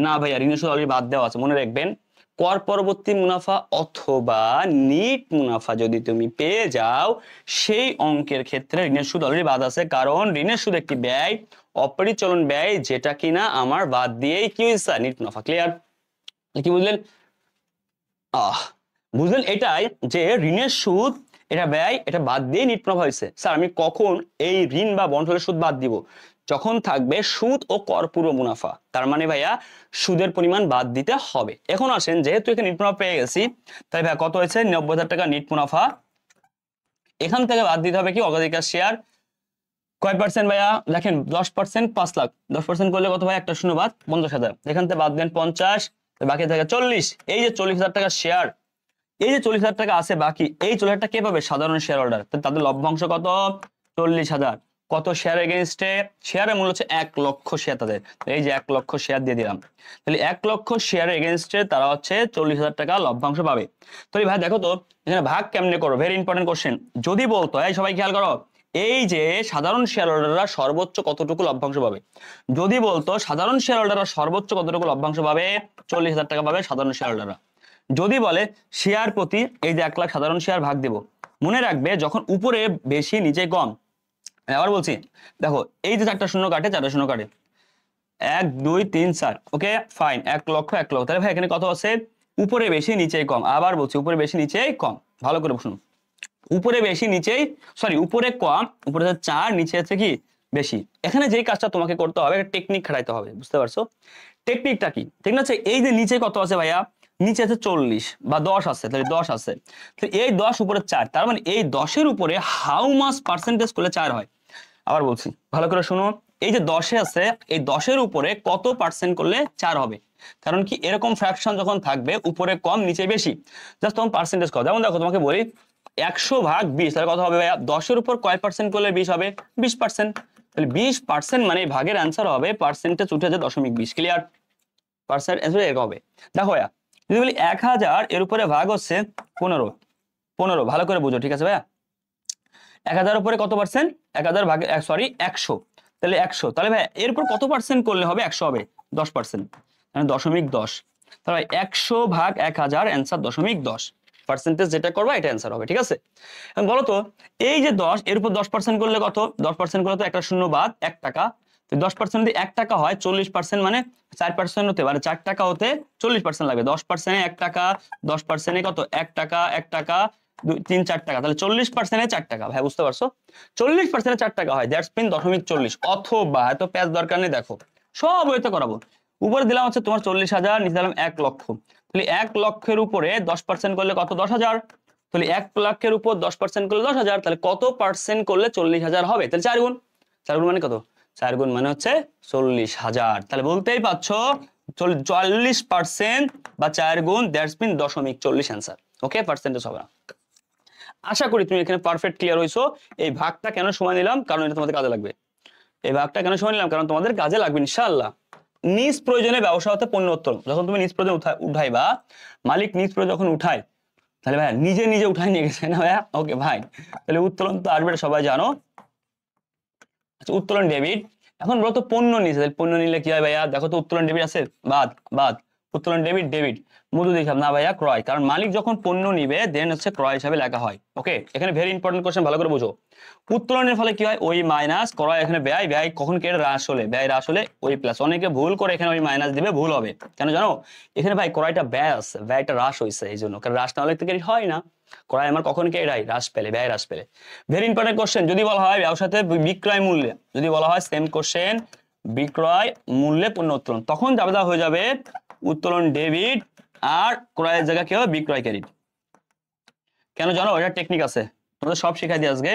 না ভাইয়া, ঋণের সুদ অলরেডি বাদ দেওয়া আছে, মনে রাখবেন। কর পরবর্তী মুনাফা অথবা নিট মুনাফা যদি তুমি পেয়ে যাও, সেই অঙ্কের ক্ষেত্রে ঋণের সুদ অলরেডি বাদ আছে, কারণ ঋণের সুদ একটি ব্যয়, অপরিচালন ব্যয়, যেটা কিনা আমার বাদ দিয়েই কি হয়েছে, নিট মুনাফা। ক্লিয়ার? কি বুঝলেন? বুঝলেন এটাই, যে ঋণের সুদ এটা ব্যয়, এটা বাদ দিয়ে নিট মুনাফা হয়েছে। স্যার আমি কখন এই ঋণ বা বন্ড হলে সুদ বাদ দিব, যখন থাকবে সুদ ও কর পূর্ব মুনাফা, তার মানে ভাইয়া সুদের পরিমাণ বাদ দিতে হবে। এখন আসেন, যেহেতু এখানে নিট মুনাফা পেয়ে গেছি, তাই ভাইয়া কত হয়েছে, 90,000 টাকা নিট মুনাফা। এখান থেকে বাদ দিতে হবে কি, অগ্রাধিকার শেয়ার, কয় পার্সেন্ট ভাইয়া, দেখেন 10% 5 লাখ, 10% করলে কত ভাই, একটা শূন্য বাদ 50,000, এখান থেকে বাদ দেন 50, বাকি থাকে 40। এই যে 40,000 টাকা শেয়ার, এই যে 40,000 টাকা আছে বাকি, এই 40,000 টাকা কে পাবে, সাধারণ শেয়ার হোল্ডার। তাদের লভ্যাংশ কত, 40,000। কত শেয়ার এগেইনস্টে, শেয়ারের মূল্য হচ্ছে 1 লক্ষ শেয়ার তাদের, এই যে 1 লক্ষ শেয়ার দিয়ে দিলাম। তাহলে 1 লক্ষ শেয়ার এগেইনস্টে তারা হচ্ছে 40,000 টাকা লভ্যাংশ পাবে। তাহলে ভাই দেখো তো এখানে ভাগ কেমনে করো, ভেরি ইম্পর্টেন্ট কোশ্চেন। যদি বলতো, এই সবাই খেয়াল করো, এই যে সাধারণ শেয়ার হোল্ডাররা সর্বোচ্চ কতটুকু লভ্যাংশ পাবে, যদি বলতো সাধারণ শেয়ার হোল্ডাররা সর্বোচ্চ কতটুকু লভ্যাংশ পাবে, 40,000 টাকা পাবে সাধারণ শেয়ার হোল্ডাররা। যদি বলে শেয়ার প্রতি এই যে 1 লাখ সাধারণ শেয়ার ভাগ দেব, মনে রাখবে যখন উপরে বেশি নিচে কম, আবার বলছি দেখো এই যে 4টা শূন্য কাটে, 4টা শূন্য কাটে, 1 2 3 4, ওকে ফাইন, 1 লক্ষ 1 লক্ষ। তাহলে ভাই এখানে কত আছে, উপরে বেশি নিচে কম, আবার বলছি উপরে বেশি নিচে কম, ভালো করে শুনুন, উপরে বেশি নিচেই, সরি উপরে কম, উপরে 4 নিচে আছে কি বেশি। এখানে যেই কাজটা তোমাকে করতে হবে, একটা টেকনিক খাটাইতে হবে, বুঝতে পারছো? টেকনিকটা কি, ঠিক আছে? এই যে নিচে কত আছে ভাইয়া, নিচে আছে 40 বা 10 আছে, তাহলে 10 আছে, তো এই 10 উপরে 4, তার মানে এই 10-এর উপরে হাউ মাস পার্সেন্টেজ করলে 4 হয়। আবার বলছি ভালো করে শুনো, এই যে 10-এ আছে, এই 10-এর উপরে কত পার্সেন্ট করলে 4 হবে, কারণ কি এরকম ফ্র্যাকশন যখন থাকবে উপরে কম নিচে বেশি, জাস্ট তখন পার্সেন্টেজ কত। যেমন দেখো তোমাকে বলি 100 ভাগ 20, তাহলে কত হবে ভাইয়া, 10-এর উপর কয় পার্সেন্ট করলে 20 হবে, 20%। তাহলে 20% মানে ভাগের অ্যান্সার হবে পার্সেন্টেজ উঠে যাবে 0.20। ক্লিয়ার? পার্সেন্ট অ্যান্সার এরকম হবে। দেখো ভাইয়া যদি বলি 1000 এর উপরে ভাগ হচ্ছে 15, ভালো করে বুঝো, ঠিক আছে ভাইয়া? 1000 উপরে কত পার্সেন্ট, 1000 ভাগে সরি 100, তাহলে 100, তাহলে ভাই এর উপর কত পার্সেন্ট করলে হবে 100 হবে, 10%, মানে 0.10। তাহলে 100 ভাগ 1000 অ্যান্সার 0.10। পার্সেন্টেজ যেটা করবা এটা অ্যান্সার হবে, ঠিক আছে? এখন বলো তো এই যে 10 এর উপর 10% করলে কত? 10% করলে তো একটা শূন্য বাদ 1 টাকা। তো 10% যদি 1 টাকা হয় 40% মানে 4% হতে পারে, 4 টাকা হতে 40% লাগবে। 10% 1 টাকা, 10% কত? 1 টাকা, 1 টাকা, 2 3 4 টাকা, তাহলে 40% 4 টাকা। ভাই বুঝতে পারছো? 40% 4 টাকা হয়, দ্যাটস মিন 0.40। অথবা এত প্যাচ দরকার নেই, দেখো সব ওইতে করাবো। উপরে দিলাম হচ্ছে তোমার 40,000, নিচে দিলাম 1 লক্ষ। তাহলে 1 লক্ষের উপরে 10% করলে কত? 10,000। তাহলে 1 লাখের উপর 10% করলে 10,000, তাহলে কত পার্সেন্ট করলে 40,000 হবে? তাহলে 4 গুণ। 4 গুণ মানে কত? 4 গুণ মানে হচ্ছে 40,000। তাহলে বলতেই পারছো 40% বা 4 গুণ, that's mean 0.40 answer. Okay, percentage হবে না। আশা করি তুমি এখানে পারফেক্ট ক্লিয়ার হইছো। এই ভাগটা কেন সময় নিলাম? কারণ এটা তোমাদের কাজে লাগবে। এই ভাগটা কেন সময় নিলাম? কারণ তোমাদের কাজে লাগবে ইনশাআল্লাহ। নিজ প্রয়োজনে ব্যবসা হতে পণ্য উত্তোলন, যখন তুমি নিজ প্রয়োজন উঠাইবা, মালিক নিজ প্রয়োজন যখন উঠায়, তাহলে ভাইয়া নিজে নিজে উঠাই নিয়ে গেছে না ভাইয়া? ওকে ভাই, তাহলে উত্তোলন তো আসবে, সবাই জানো। আচ্ছা, উত্তোলন ডেবিট। এখন বলো তো পণ্য নিয়েছে, পণ্য নিলে কি হয় ভাইয়া? দেখো তো উত্তোলন ডেবিট আছে, বাদ বাদ। উত্তোলন ডেবিট ডেবিট, মূল্য হিসাব না ভাইয়া, ক্রয়। কারণ মালিক যখন পণ্য নিবে দেন হচ্ছে ক্রয় হিসাবে লেখা হয়। ওকে, এখানে ভেরি ইম্পর্টেন্ট কোশ্চেন, ভালো করে বুঝো। উত্তোলনের ফলে কি হয়? ওই মাইনাস ক্রয়, এখানে ব্যয়, ব্যয় কখন কেটে হ্রাস হলে, ব্যয় হ্রাস হলে ওই প্লাস। অনেকে ভুল করে এখানে ওই মাইনাস দিবে, ভুল হবে কেন জানো? এখানে ভাই ক্রয়টা ব্যয় আছে, ব্যয়টা হ্রাস হয়েছে এই জন্য, কারণ হ্রাস না হলে থেকে হয় না। ক্রয় আমার কখন কে এড়াই? হ্রাস পেলে, ব্যয় হ্রাস পেলে। ভেরি ইম্পর্টেন্ট কোশ্চেন, যদি বলা হয় ব্যবসাতে বিক্রয় মূল্যে, যদি বলা হয় সেম কোশ্চেন, বিক্রয় মূল্যে পণ্য উত্তোলন, তখন যাবে হয়ে যাবে উত্তোলন ডেবিট, আর ক্রয়ের জায়গা কি হবে? বিক্রয় ক্রেডিট। কেন জানো? এটা টেকনিক আছে, তোমাদের সব শিখাই দিই আজকে।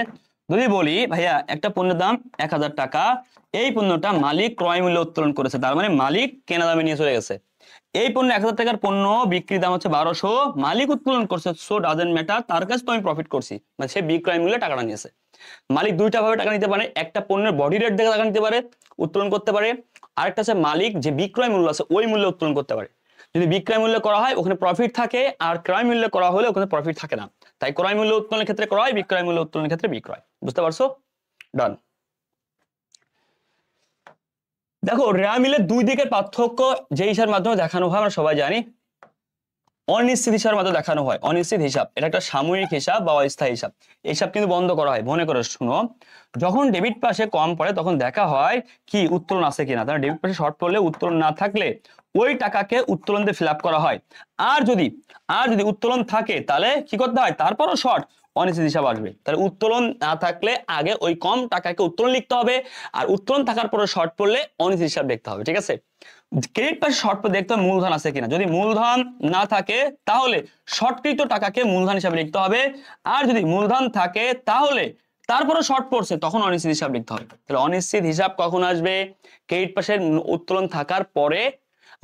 যদি বলি ভাইয়া একটা পণ্যের দাম 1,000 টাকা, এই পণ্যটা মালিক ক্রয় মূল্যে উত্তোলন করেছে, তার মানে মালিক কেনা দামে নিয়ে চলে গেছে। এই পণ্য 1,000 টাকার পণ্য, বিক্রির দাম হচ্ছে 1200, মালিক উত্তোলন করছে, সো ডাজেন্ট ম্যাটার, তার কাছে তো আমি প্রফিট করছি, মানে সে বিক্রয় মূল্যে টাকাটা নিয়েছে। মালিক দুইটা ভাবে টাকা নিতে পারে, একটা পণ্যের বডি রেট দেখে টাকা নিতে পারে, উত্তোলন করতে পারে। আরেকটা আছে মালিক যে বিক্রয় মূল্য আছে ওই মূল্যে উত্তোলন করতে পারে। যদি বিক্রয় মূল্য করা হয় ওখানে প্রফিট থাকে, আর ক্রয় মূল্য করা হলে ওখানে প্রফিট থাকে না। তাই ক্রয় মূল্য উত্তোলনের ক্ষেত্রে ক্রয়, বিক্রয় মূল্য উত্তোলনের ক্ষেত্রে বিক্রয়। বুঝতে পারছো? ডান। দেখো রেয়া মিলের দুই দিকের পার্থক্য যে হিসাবের মাধ্যমে দেখানো হয় আমরা সবাই জানি, অনিশ্চিত হিসাবের মাধ্যমে দেখানো হয়। অনিশ্চিত হিসাব এটা একটা সাময়িক হিসাব বা অস্থায়ী হিসাব, হিসাব কিন্তু বন্ধ করা হয়। মনে করে শুনো, যখন ডেবিট পাশে কম পড়ে তখন দেখা হয় কি উত্তোলন আছে কিনা, তাহলে ডেবিট পাশে শর্ট পড়লে উত্তোলন না থাকলে ওই টাকাকে উত্তোলন দিয়ে ফিল আপ করা হয়। আর যদি উত্তোলন থাকে তাহলে কি করতে হয়? তারপরও শর্ট, অনিশ্চিত হিসাব আসবে। তাহলে উত্তোলন না থাকলে আগে ওই কম টাকাকে উত্তোলন লিখতে হবে, আর উত্তোলন থাকার পরে শর্ট পড়লে অনিশ্চিত হিসাব দেখতে হবে, ঠিক আছে? ক্রেডিট পাশে শর্ট পড়ে দেখতে হবে মূলধন আছে কিনা, যদি মূলধন না থাকে তাহলে শর্টকৃত টাকাকে মূলধন হিসাবে লিখতে হবে, আর যদি মূলধন থাকে তাহলে তারপরে শর্ট পড়ছে তখন অনিশ্চিত হিসাব লিখতে হবে। তাহলে অনিশ্চিত হিসাব কখন আসবে? ক্রেডিট পাশে উত্তোলন থাকার পরে,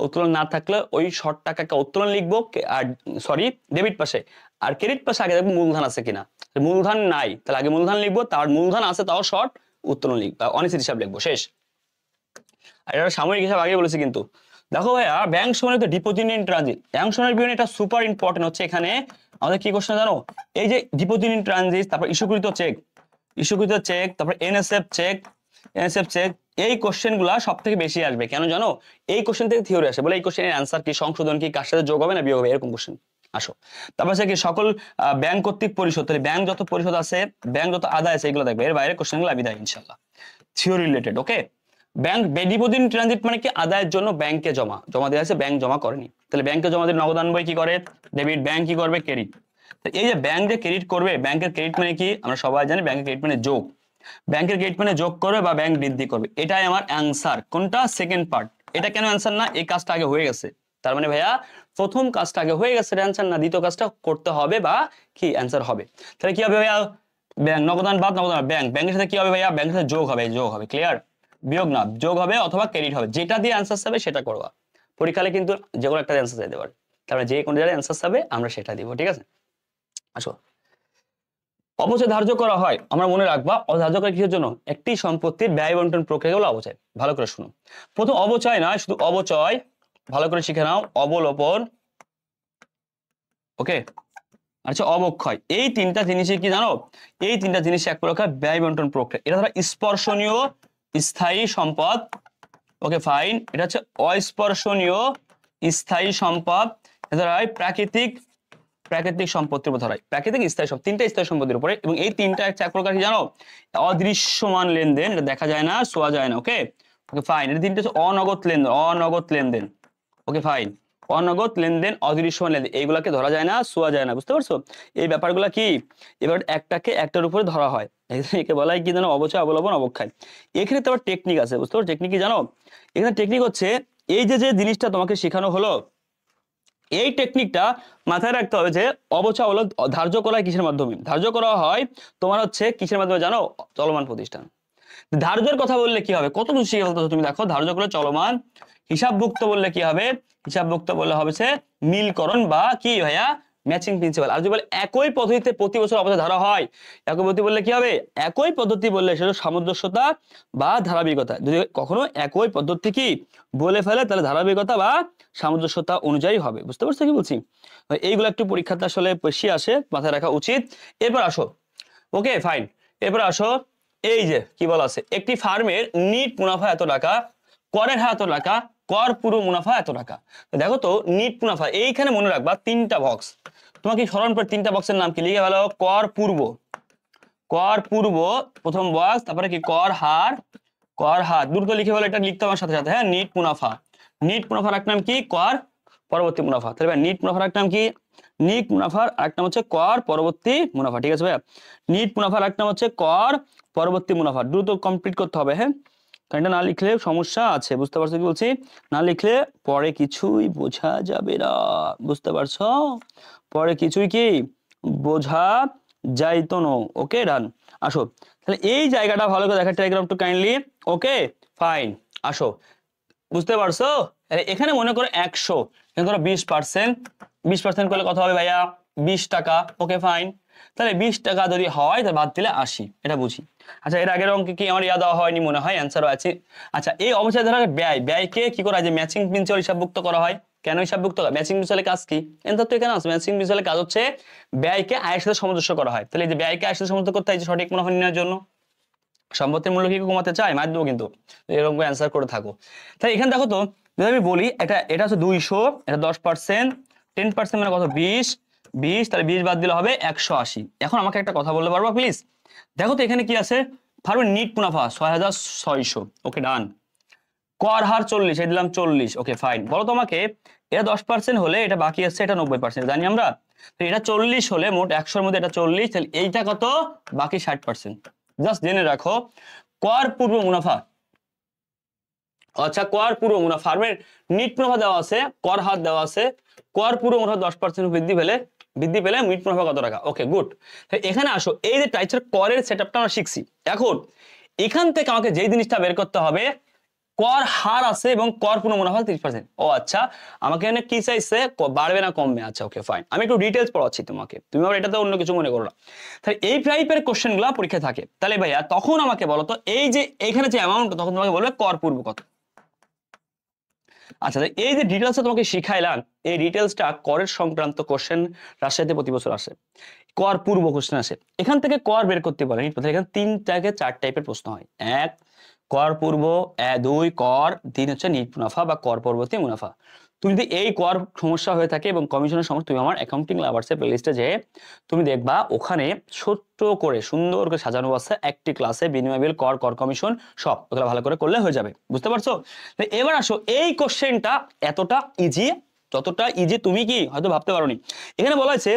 উত্তোলন না থাকলে ওই শর্ট টাকাকে উত্তোলন লিখবো, আর সরি ডেবিট পাশে। আর ক্রেডিট পাশে আগে দেখবো মূলধন আছে কিনা, মূলধন নাই তাহলে আগে মূলধন লিখবো, তার মূলধন আছে তাও শর্ট, উত্তোলন লিখবো, অনিশ্চিত হিসাব লিখবো, শেষ। আর এটা সাময়িক হিসাব আগে বলেছি কিন্তু। দেখো ভাইয়া ব্যাংক সম্বলিত ডিপোজিট ইন ট্রানজিট, ব্যাংক সম্বলিত বিবরণী এটা সুপার ইম্পর্টেন্ট হচ্ছে। এখানে আমাদের কি কোশ্চেন জানো? এই যে ডিপোজিট ইন ট্রানজিট, তারপর ইস্যুকৃত চেক, তারপর এনএসএফ চেক, এই কোশ্চেন গুলা সব থেকে বেশি আসবে। কেন জানো? এই কোশ্চেন থেকে থিওরি আসে, বলে এই কোশ্চেনের অ্যান্সার কি, সংশোধন কি, কার সাথে যোগ হবে না বিয়োগ হবে, এরকম কোশ্চেন আসো। তারপর কি সকল ব্যাংক কর্তৃক পরিশোধ, তাহলে ব্যাংক যত পরিশোধ আছে, ব্যাংক যত আদায় আছে এগুলো দেখবে, এর বাইরে কোশ্চেন গুলো আমি দেয় ইনশাল্লাহ, theory related. Okay, bank deposit in transit মানে কি? আদায়ের জন্য ব্যাংকে জমা দেওয়া আছে, ব্যাংক জমা করেনি, তাহলে ব্যাংকে জমা দিলে নগদান বই কি করে? ডেবিট। ব্যাংক কি করবে? ক্রেডিট। এই যে ব্যাংক যে ক্রেডিট করবে, ব্যাংকের ক্রেডিট মানে কি আমরা সবাই জানি, ব্যাংকের ক্রেডিট মানে যোগ, ব্যাংকের ক্রেডিট মানে যোগ করবে বা ব্যাংক বৃদ্ধি করবে। এটাই আমার অ্যান্সার। কোনটা? Second part. এটা কেন অ্যান্সার না? এই কাজটা আগে হয়ে গেছে, তার মানে ভাইয়া প্রথম কাজটা আগে হয়ে গেছে, এটা অ্যান্সার না, দ্বিতীয় কাজটা করতে হবে বা কি অ্যান্সার হবে। তাহলে কি হবে ভাইয়া? ব্যাংক নগদান বাদ নগদান, ব্যাংকের সাথে কি হবে ভাইয়া? ব্যাংকের সাথে যোগ হবে, ক্লিয়ার? বিয়োগ না, যোগ হবে অথবা ক্রেডিট হবে, যেটা দিয়ে অ্যান্সার যাবে সেটা করবা। পরীক্ষালে কিন্তু যে কোনো একটা অ্যান্সার দিতে পারে, তারপরে যে কোনো জায়গায় অ্যান্সার যাবে আমরা সেটা দিব, ঠিক আছে? আসো, অবচয় ধার্য করা হয়, আমরা মনে রাখবা ধার্য করা কিসের জন্য? একটি সম্পত্তির ব্যয় বন্টন প্রক্রিয়া হলো অবচয়। ভালো করে শুনো, প্রথম অবচয় নয়, শুধু অবচয়, ভালো করে শিখে নাও। অবলোপন, ওকে, আচ্ছা অবক্ষয়, এই তিনটা জিনিসই কি জানো? এই তিনটা জিনিস এক প্রকার ব্যয় বন্টন প্রক্রিয়া। এটা ধরো স্পর্শনীয় স্থায়ী সম্পদ, ওকে ফাইন। এটা হচ্ছে অস্পর্শনীয় স্থায়ী সম্পদ, এটা প্রাকৃতিক প্রাকৃতিক সম্পত্তির উপর ধরা হয়। প্রাকৃতিক স্থায়ী সম্পত্তি, তিনটা স্থায়ী সম্পত্তির উপরে, এবং এই তিনটা এক প্রকার কি জানো? অদৃশ্যমান লেনদেন, এটা দেখা যায় না, ছোঁয়া যায় না। ওকে ওকে ফাইন। এটা তিনটা হচ্ছে অনগদ লেনদেন, অনগদ লেনদেন। Okay fine. অনগদ লেনদেন, অদৃশ্যমান লেনদেন, এইগুলাকে ধরা যায় না, ছোঁয়া যায় না। বুঝতে পারছো? এই ব্যাপারগুলো কি, এবার একটাকে একটার উপরে ধরা হয়, একে বলা হয় কি জানো? অবচয়, অবলম্বন, অবক্ষয়। এখানে তো আবার টেকনিক আছে। বুঝতে পারছো টেকনিক কি জানো? এখানে টেকনিক হচ্ছে এই যে যে জিনিসটা তোমাকে শেখানো হলো, এই টেকনিকটা মাথায় রাখতে হবে যে অবচয় হলো ধার্য করা হয় কিসের মাধ্যমে? ধার্য করা হয় তোমার হচ্ছে কিসের মাধ্যমে জানো? চলমান প্রতিষ্ঠান। ধার্যের কথা বললে কি হবে? কত কিছু শিখে ফেলতেছো তুমি, দেখো ধার্য করলে চলমান। হিসাবভুক্ত বললে কি হবে? হিসাবভুক্ত বললে হবে সে মিলকরণ বা কি ভাইয়া? Matching principal. আর যদি বলে একই পদ্ধতিতে প্রতি বছর অবচয় ধরা হয়, একই পদ্ধতি বললে কি হবে? একই পদ্ধতি বললে সেটা সামঞ্জস্যতা বা ধারাবাহিকতা। যদি কখনো একই পদ্ধতি কি বলে ফেলে তাহলে ধারাবাহিকতা বা সামঞ্জস্যতা অনুযায়ী হবে। বুঝতে পারছো কি বলছি? এইগুলো একটু পরীক্ষাতে আসলে বেশি আসে, মাথায় রাখা উচিত। এরপর আসো, ওকে ফাইন, এরপর আসো, এই যে কি বলা আছে, একটি ফার্মের নিট মুনাফা এত টাকা, করের হার এত টাকা, কর পূর্ব মুনাফা এত টাকা। দেখো তো নিট মুনাফা, এইখানে মনে রাখবা তিনটা বক্স, তোমাকে স্মরণ করে তিনটা বক্সের নাম কি লিখে ভালো? কর পূর্ব, কর পূর্ব প্রথম বক্স, তারপরে কি কর হার, কর হার দুটো লিখে ভালো, এটা লিখতে আমার সাথে সাথে। হ্যাঁ, নিট মুনাফা, নিট মুনাফার এক নাম কি? কর পরবর্তী মুনাফা। তাহলে ভাই নিট মুনাফার এক নাম কি? নিট মুনাফার আরেক নাম হচ্ছে কর পরবর্তী মুনাফা। ঠিক আছে ভাইয়া, নিট মুনাফার এক নাম হচ্ছে কর পরবর্তী মুনাফা। দ্রুত কমপ্লিট করতে হবে। হ্যাঁ, কারণ এটা না লিখলে সমস্যা আছে। বুঝতে পারছো কি বলছি? না লিখলে পরে কিছুই বোঝা যাবে না। বুঝতে পারছো? পরে কিছুই কি বোঝা যাইতো না। ওকে ডান। আসো তাহলে এই জায়গাটা ভালো করে দেখা ট্রাই করো একটু কাইন্ডলি। ওকে ফাইন, আসো। বুঝতে পারছো? এখানে মনে করো 100, এখানে ধরো 20%, 20% করলে কত হবে ভাইয়া? 20 টাকা। Okay fine. তাহলে 20 টাকা যদি হয় তাহলে বাদ দিলে 80, এটা বুঝি। আচ্ছা, এর আগের অঙ্কে কি আমার দেওয়া হয়নি মনে হয়, অ্যান্সারও আছে। আচ্ছা, এই অবস্থায় ধরো ব্যয়, ব্যয়কে কি করা হয়? যে ম্যাচিং প্রিন্সিপাল হিসাবভুক্ত করা হয়। কেন হিসাবভুক্ত? ম্যাচিং প্রিন্সিপালের কাজ কি? এন্সার তো এখানে আছে। ম্যাচিং প্রিন্সিপালের কাজ হচ্ছে ব্যয়কে আয়ের সাথে সামঞ্জস্য করা হয়। তাহলে এই যে ব্যয়কে আয়ের সাথে সামঞ্জস্য করতে হয় যে সঠিক মুনাফা নির্ণয়ের জন্য। সম্পত্তির মূল্য কি কমাতে চায়? মার দেবো কিন্তু, এরকম অ্যান্সার করে থাকো। তাই এখানে দেখো তো, যদি আমি বলি এটা হচ্ছে 200, এটা 10%, 10% মানে কত? 20, 20, তাহলে 20 বাদ দিলে হবে 180। এখন আমাকে একটা কথা বলতে পারবা প্লিজ? দেখো তো এখানে কি আছে? ফার্মের নিট মুনাফা 6600। ওকে ডান। কর হার 40, এই দিলাম 40। Okay fine. বলো তোমাকে, এটা 10% হলে এটা বাকি আছে, এটা 90% জানি আমরা। তো এটা 40 হলে মোট 100-র মধ্যে এটা 40, তাহলে এইটা কত? বাকি 60%। জাস্ট জেনে রাখো, কর পূর্ব মুনাফা, আচ্ছা কর পূর্ব মুনাফা, ফার্মের নিট মুনাফা দেওয়া আছে, কর হার দেওয়া আছে, কর পূর্ব মুনাফা 10% বৃদ্ধি পেলে নিট মুনাফা কত টাকা? Okay good. এখানে আসো, এই যে টাইপের করের সেটআপটা আমরা শিখছি। এখন এখান থেকে আমাকে যেই জিনিসটা বের করতে হবে, কর হার আছে এবং কর পূর্ণ মুনাফা 30%। ও আচ্ছা, আমাকে এখানে কি চাইছে? বাড়বে না কমবে? আচ্ছা ওকে ফাইন, আমি একটু ডিটেলস পড়াচ্ছি তোমাকে, তুমি আবার এটাতে অন্য কিছু মনে করো না। তাহলে এই টাইপের কোশ্চেন গুলা পরীক্ষায় থাকে। তাহলে ভাইয়া তখন আমাকে বলো তো, এই যে এখানে যে অ্যামাউন্ট, তখন তোমাকে বলবে কর পূর্ব কত। আচ্ছা, এই যে ডিটেলসটা তোমাকে শিখাইলাম, এই ডিটেলসটা করের সংক্রান্ত কোশ্চেন রাজশাহীতে প্রতি বছর আসে, কর পূর্ব কোশ্চেন আসে। এখান থেকে কর বের করতে পারে। এখানে 3 থেকে 4 টাইপের প্রশ্ন হয়। 1 কর পূর্ব, 2 কর, 3 হচ্ছে নিট মুনাফা বা কর পরবর্তী মুনাফা। তুমি যদি এই কর সমস্যা হয়ে থাকে এবং কমিশনের সমস্যা, তুমি আমার অ্যাকাউন্টিং লাভার্সের প্লেলিস্টে যে তুমি দেখবা, ওখানে ছোট্ট করে সুন্দর করে সাজানো আছে একটি ক্লাসে বিনিময় বিল, কর, কর কমিশন সব, ওগুলো ভালো করে করলে হয়ে যাবে। বুঝতে পারছো? এবার আসো, এই কোশ্চেনটা এতটা ইজি, যতটা ইজি তুমি কি হয়তো ভাবতে পারোনি। এখানে বলা হয়েছে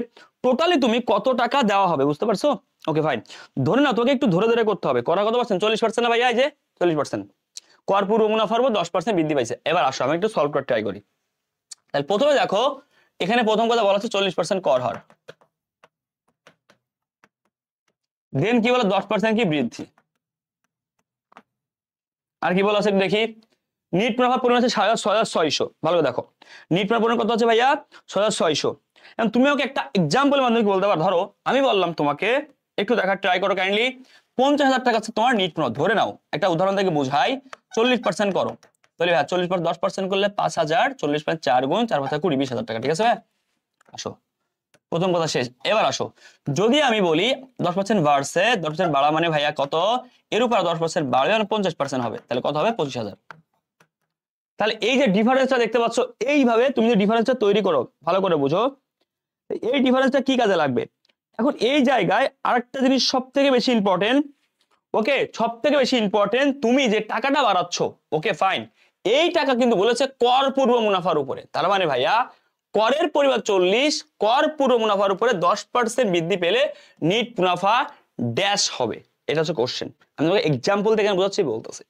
টোটালি তুমি কত টাকা দেওয়া হবে। বুঝতে পারছো? Okay fine. ধরে না, তোকে একটু ধরে ধরে করতে হবে। করা কত পার্সেন্ট? 40% না ভাইয়া? এই যে 40%। কর পূর্ব মুনাফার উপর 10% বৃদ্ধি পাইছে। এবার আসো আমি একটু সলভ করে ট্রাই করি। তাহলে প্রথমে দেখো, এখানে প্রথম কথা বলা হচ্ছে 40% কর হার, দেন কি বলে 10% কি বৃদ্ধি, আর কি বলা আছে দেখি। নিট মুনাফার পরিমাণ আছে 6600। ভালো করে দেখো, নিট মুনাফার পরিমাণ কত আছে ভাইয়া? 6600। এখন তুমি ওকে একটা এক্সাম্পল মাধ্যমে বলতে পারো, ধরো আমি বললাম তোমাকে, একটু দেখার ট্রাই করো কাইন্ডলি। 50,000 টাকা আছে তোমার নিট মুনাফা, ধরে নাও একটা উদাহরণ থেকে বোঝাই। 40% করো, তাহলে ভাই 40% 10% করলে 5000, 40 4 গুণ 4 5 20, 20,000 টাকা। ঠিক আছে ভাই? আসো, প্রথম কথা শেষ। এবার আসো, যদি আমি বলি 10% বাড়ছে, 10% বাড়া মানে ভাইয়া কত? এর উপর 10% বাড়বে মানে 50% হবে, তাহলে কত হবে? 25,000। তাহলে এই যে ডিফারেন্সটা দেখতে পাচ্ছ, এইভাবে তুমি যে ডিফারেন্সটা তৈরি করো, ভালো করে বুঝো। এই ডিফারেন্সটা কি কাজে লাগবে? এখন এই জায়গায় আরেকটা জিনিস সব থেকে বেশি ইম্পর্টেন্ট, ওকে, সব থেকে বেশি ইম্পর্টেন্ট, তুমি যে টাকাটা বাড়াচ্ছ, ওকে ফাইন, এই টাকা কিন্তু বলেছে কর পূর্ব মুনাফার উপরে। তার মানে ভাইয়া করের পরিমাণ 40, কর পূর্ব মুনাফার উপরে 10% বৃদ্ধি পেলে নিট মুনাফা ড্যাশ হবে। এটা হচ্ছে কোশ্চেন, আমি তোমাকে এক্সাম্পল থেকে বোঝাচ্ছি, বলতেছি।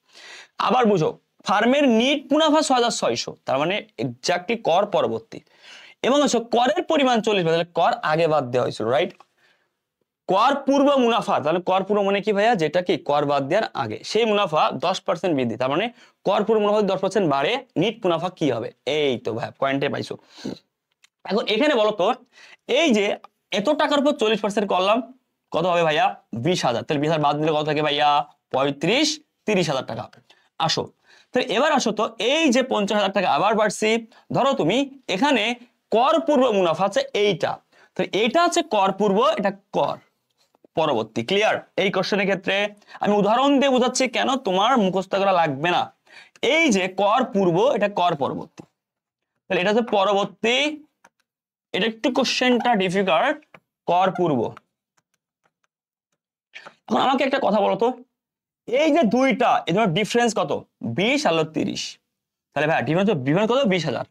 আবার বুঝো, ফার্মের নিট মুনাফা 6600, তার মানে এক্স্যাক্টলি কর পরবর্তী, এবং হচ্ছে করের পরিমাণ 40, তাহলে কর আগে বাদ দেওয়া হয়েছিল, রাইট? কর পূর্ব মুনাফা, তাহলে কর পূর্ব মানে কি ভাইয়া? যেটা কি কর বাদ দেওয়ার আগে, সেই মুনাফা 10% বৃদ্ধি, তার মানে কর পূর্ব মুনাফা 10% বাড়ে, নিট মুনাফা কি হবে? এই তো ভাই পয়েন্টে পাইছো। এখন এখানে বলো তো, এই যে এত টাকার উপর 40% করলাম, কত হবে ভাইয়া? 20,000। তাহলে 20,000 বাদ দিলে কত থাকে ভাইয়া? 35-30,000 টাকা। আসো তাহলে এবার আসো তো, এই যে 50,000 টাকা আবার বাড়ছি, ধরো তুমি এখানে কর পূর্ব মুনাফা আছে এইটা, তো এইটা আছে কর পূর্ব, এটা কর পরবর্তী। ক্লিয়ার? এই কোশ্চেনের ক্ষেত্রে আমি উদাহরণ দিয়ে বোঝাচ্ছি, কেন তোমার মুখস্থ করা লাগবে না। এই যে কর পূর্ব, এটা কর পরবর্তী, তাহলে এটা হচ্ছে পরবর্তী, এটা একটু কোশ্চেনটা ডিফিকাল্ট, কর পূর্ব। এখন আমাকে একটা কথা বলো তো, এই যে দুইটা এদের ডিফারেন্স কত? 20 আর 30, তাহলে ভাই ডিফারেন্স কত? 20,000,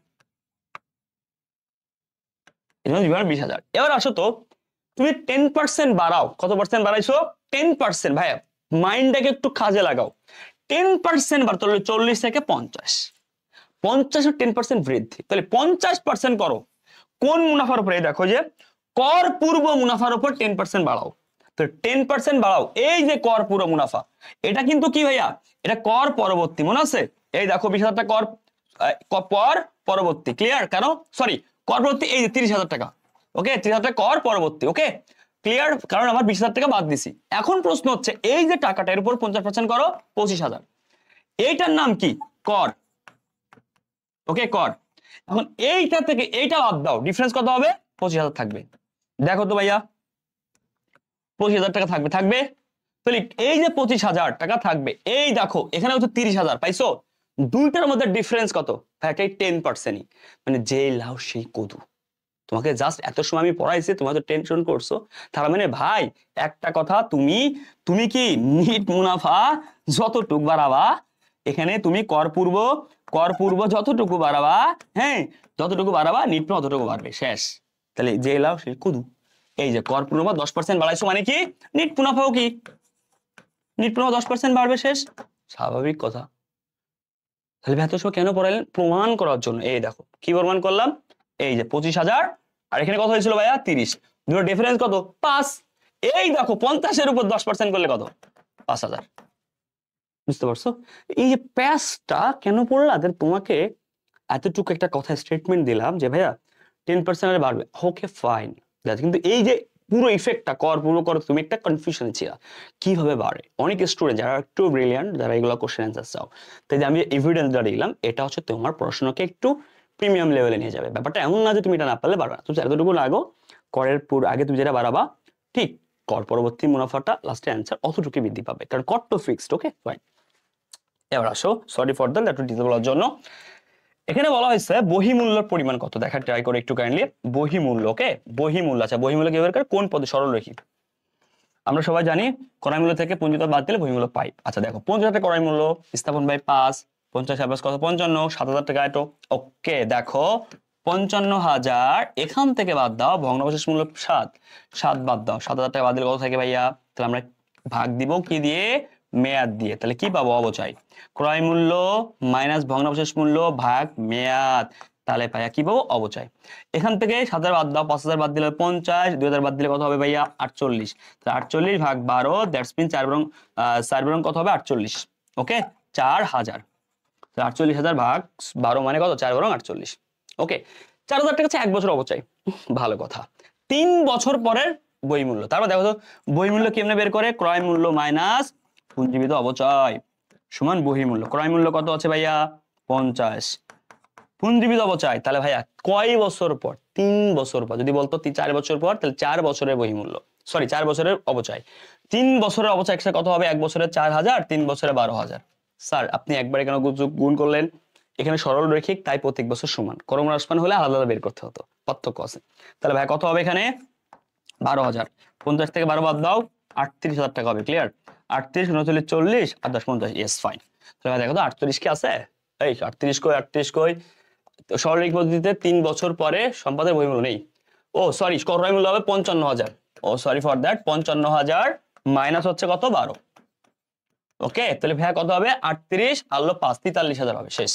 ডিফারেন্স 20,000। এবার আসো তো, তুমি 10% বাড়াও, কত পার্সেন্ট বাড়াইছো? 10%। ভাইয়া মাইন্ডটাকে একটু কাজে লাগাও, 10% বাড়, তাহলে 40 থেকে 50, 50 এর 10% বৃদ্ধি, তাহলে 50% করো কোন মুনাফার উপরে? দেখো যে কর পূর্ব মুনাফার উপর 10% বাড়াও, তো 10% বাড়াও, এই যে কর পূর্ব মুনাফা, এটা কিন্তু কি ভাইয়া? এটা কর পরবর্তী, মনে আছে? এই দেখো 20,000 টাকা কর পরবর্তী। ক্লিয়ার? কেন সরি, কর পরবর্তী, এই যে 30,000 টাকা, ওকে, 30,000 টাকা কর পরবর্তী, ওকে ক্লিয়ার? কারণ আমার 20,000 টাকা বাদ দিছি। এখন প্রশ্ন হচ্ছে, এই যে টাকাটা এর উপর 50% করো, 25,000, এইটার নাম কি? কর, ওকে কর। এখন এইটা থেকে এইটা বাদ দাও, ডিফারেন্স কত হবে? 25,000 থাকবে। দেখো তো ভাইয়া, 25,000 টাকা থাকবে, থাকবে। তাহলে এই যে 25,000 টাকা থাকবে, এই দেখো এখানে হচ্ছে 30,000, পাইছো? দুইটার মধ্যে ডিফারেন্স কত? এটাই 10%ই, মানে যে লাউ সেই কদু। তোমাকে জাস্ট এত সময় আমি পড়াইছি, তোমার তো টেনশন করছো, তার মানে ভাই একটা কথা, তুমি তুমি কি নিট মুনাফা যতটুক বাড়াবা, এখানে তুমি কর পূর্ব যতটুকু বাড়াবা, হ্যাঁ যতটুকু বাড়াবা, নিট মুনাফা ততটুকু বাড়বে, শেষ। তাহলে যে লাউ সেই কদু। এই যে কর মুনাফা 10% বাড়াইছো মানে কি? নিট মুনাফাও কি? নিট মুনাফা 10% বাড়বে, শেষ, স্বাভাবিক কথা। তাহলে এত সময় কেন পড়াইলেন? প্রমাণ করার জন্য। এই দেখো কি প্রমাণ করলাম, এই যে 25,000 আর এখানে কত হয়েছিল ভাইয়া? 30, দুটো ডিফারেন্স কত? 5। এই দেখো 50-এর উপর 10% করলে কত? 5,000। বুঝতে পারছো এই যে প্যাসটা কেন পড়লা? তোমাকে এতটুকু একটা কথা স্টেটমেন্ট দিলাম যে ভাইয়া 10% বাড়বে, ওকে ফাইন, কিন্তু এই যে পুরো ইফেক্টটা কর পুরো কর, তুমি একটা কনফিউশন ছিল কিভাবে বাড়ে। অনেক স্টুডেন্ট যারা একটু ব্রিলিয়ান্ট, যারা এগুলো কোশ্চেন অ্যান্সার চাও, তাই যে আমি এভিডেন্সটা দিলাম, এটা হচ্ছে তোমার পড়াশোনাকে একটু প্রিমিয়াম লেভেলে নিয়ে যাবে। ব্যাপারটা এমন না যে তুমি এটা না পারলে পারবে না, তুমি এতটুকু লাগো, করের আগে তুমি যেটা বাড়াবা, ঠিক কর পরবর্তী মুনাফাটা লাস্টে অ্যান্সার অতটুকু বৃদ্ধি পাবে, কারণ কর তো ফিক্সড, ওকে ফাইন। এবার আসো, সরি ফর দ্যাট, একটু ডিটেইল বলার জন্য। এখানে বলা হয়েছে বহিমূল্যের পরিমাণ কত, দেখা ট্রাই করে একটু কাইন্ডলি। বহিমূল্য, ওকে বহিমূল্য, আচ্ছা বহিমূল্য কি বের করে? কোন পদে? সরলরেখী। আমরা সবাই জানি ক্রয় মূল্য থেকে পুঞ্জিত বাদ দিলে বহিমূল্য পাই। আচ্ছা দেখো 50,000 টাকা ক্রয় মূল্য, স্থাপন বাই 5, 50 কত? 55, 7,000 টাকা এটো, ওকে। দেখো 55,000 এখান থেকে বাদ দাও, ভগ্নাবশেষ মূল্য 7 বাদ দাও, 7,000 টাকা বাদ দিলে কত থাকে ভাইয়া? তাহলে আমরা ভাগ দিব কি দিয়ে? মেয়াদ দিয়ে। তাহলে কি পাবো? অবচয়। ক্রয় মূল্য মাইনাস ভগ্নাবশেষ মূল্য ভাগ মেয়াদ, তাহলে ভাইয়া কি পাবো? অবচয়। এখান থেকে 7,000 বাদ দাও, 5,000 বাদ দিলে 50, 2,000 বাদ দিলে কত হবে ভাইয়া? 48। 48 ভাগ 12, দ্যাটস মিন 4 বরং কত হবে? 48, ওকে 4,000। 48,000 ভাগ 12 মানে কত? 4 বরং 48, ওকে। 4,000 টাকা হচ্ছে 1 বছর অবচয়, ভালো কথা। 3 বছর পরের বইমূল্য, তারপর দেখো তো বইমূল্য কেমনে বের করে? ক্রয় মূল্য মাইনাস পুঞ্জীবিত অবচয় সমান বহিমূল্য। ক্রয় মূল্য কত আছে ভাইয়া? 50, পুঞ্জীবিত অবচয়, তাহলে ভাইয়া কয় বছর পর? 3 বছর পর। যদি বলতো 4 বছর পর, তাহলে 4 বছরের বহিমূল্য, সরি 4 বছরের অবচয়। 3 বছরের অবচয় একসাথে কত হবে? 1 বছরে 4,000, 3 বছরে 12,000। স্যার আপনি একবারে কেন গুণ করলেন? এখানে সরল রৈখিক, তাই প্রত্যেক বছর সমান। ক্রমহ্রাসমান হলে আলাদা আলাদা বের করতে হতো। পার্থক্য আছে। তাহলে ভাই কত হবে এখানে 12,000, 50 থেকে 12 বাদ দাও 38,000 টাকা হবে। ক্লিয়ার? 38 39 40 আর 10 50, ইয়েস ফাইন। তাহলে ভাই দেখো তো 38 কি আছে? এই 38 কই 38 কই? সরলরেখ পদ্ধতিতে 3 বছর পরে সম্পদের বহির্মূল্য নেই। ও সরি, ক্রয় মূল্য হবে 55,000। ও সরি ফর দ্যাট, 55,000 মাইনাস হচ্ছে কত 12। ওকে, তাহলে ভাইয়া কত হবে 38 আর 5 43,000 হবে। শেষ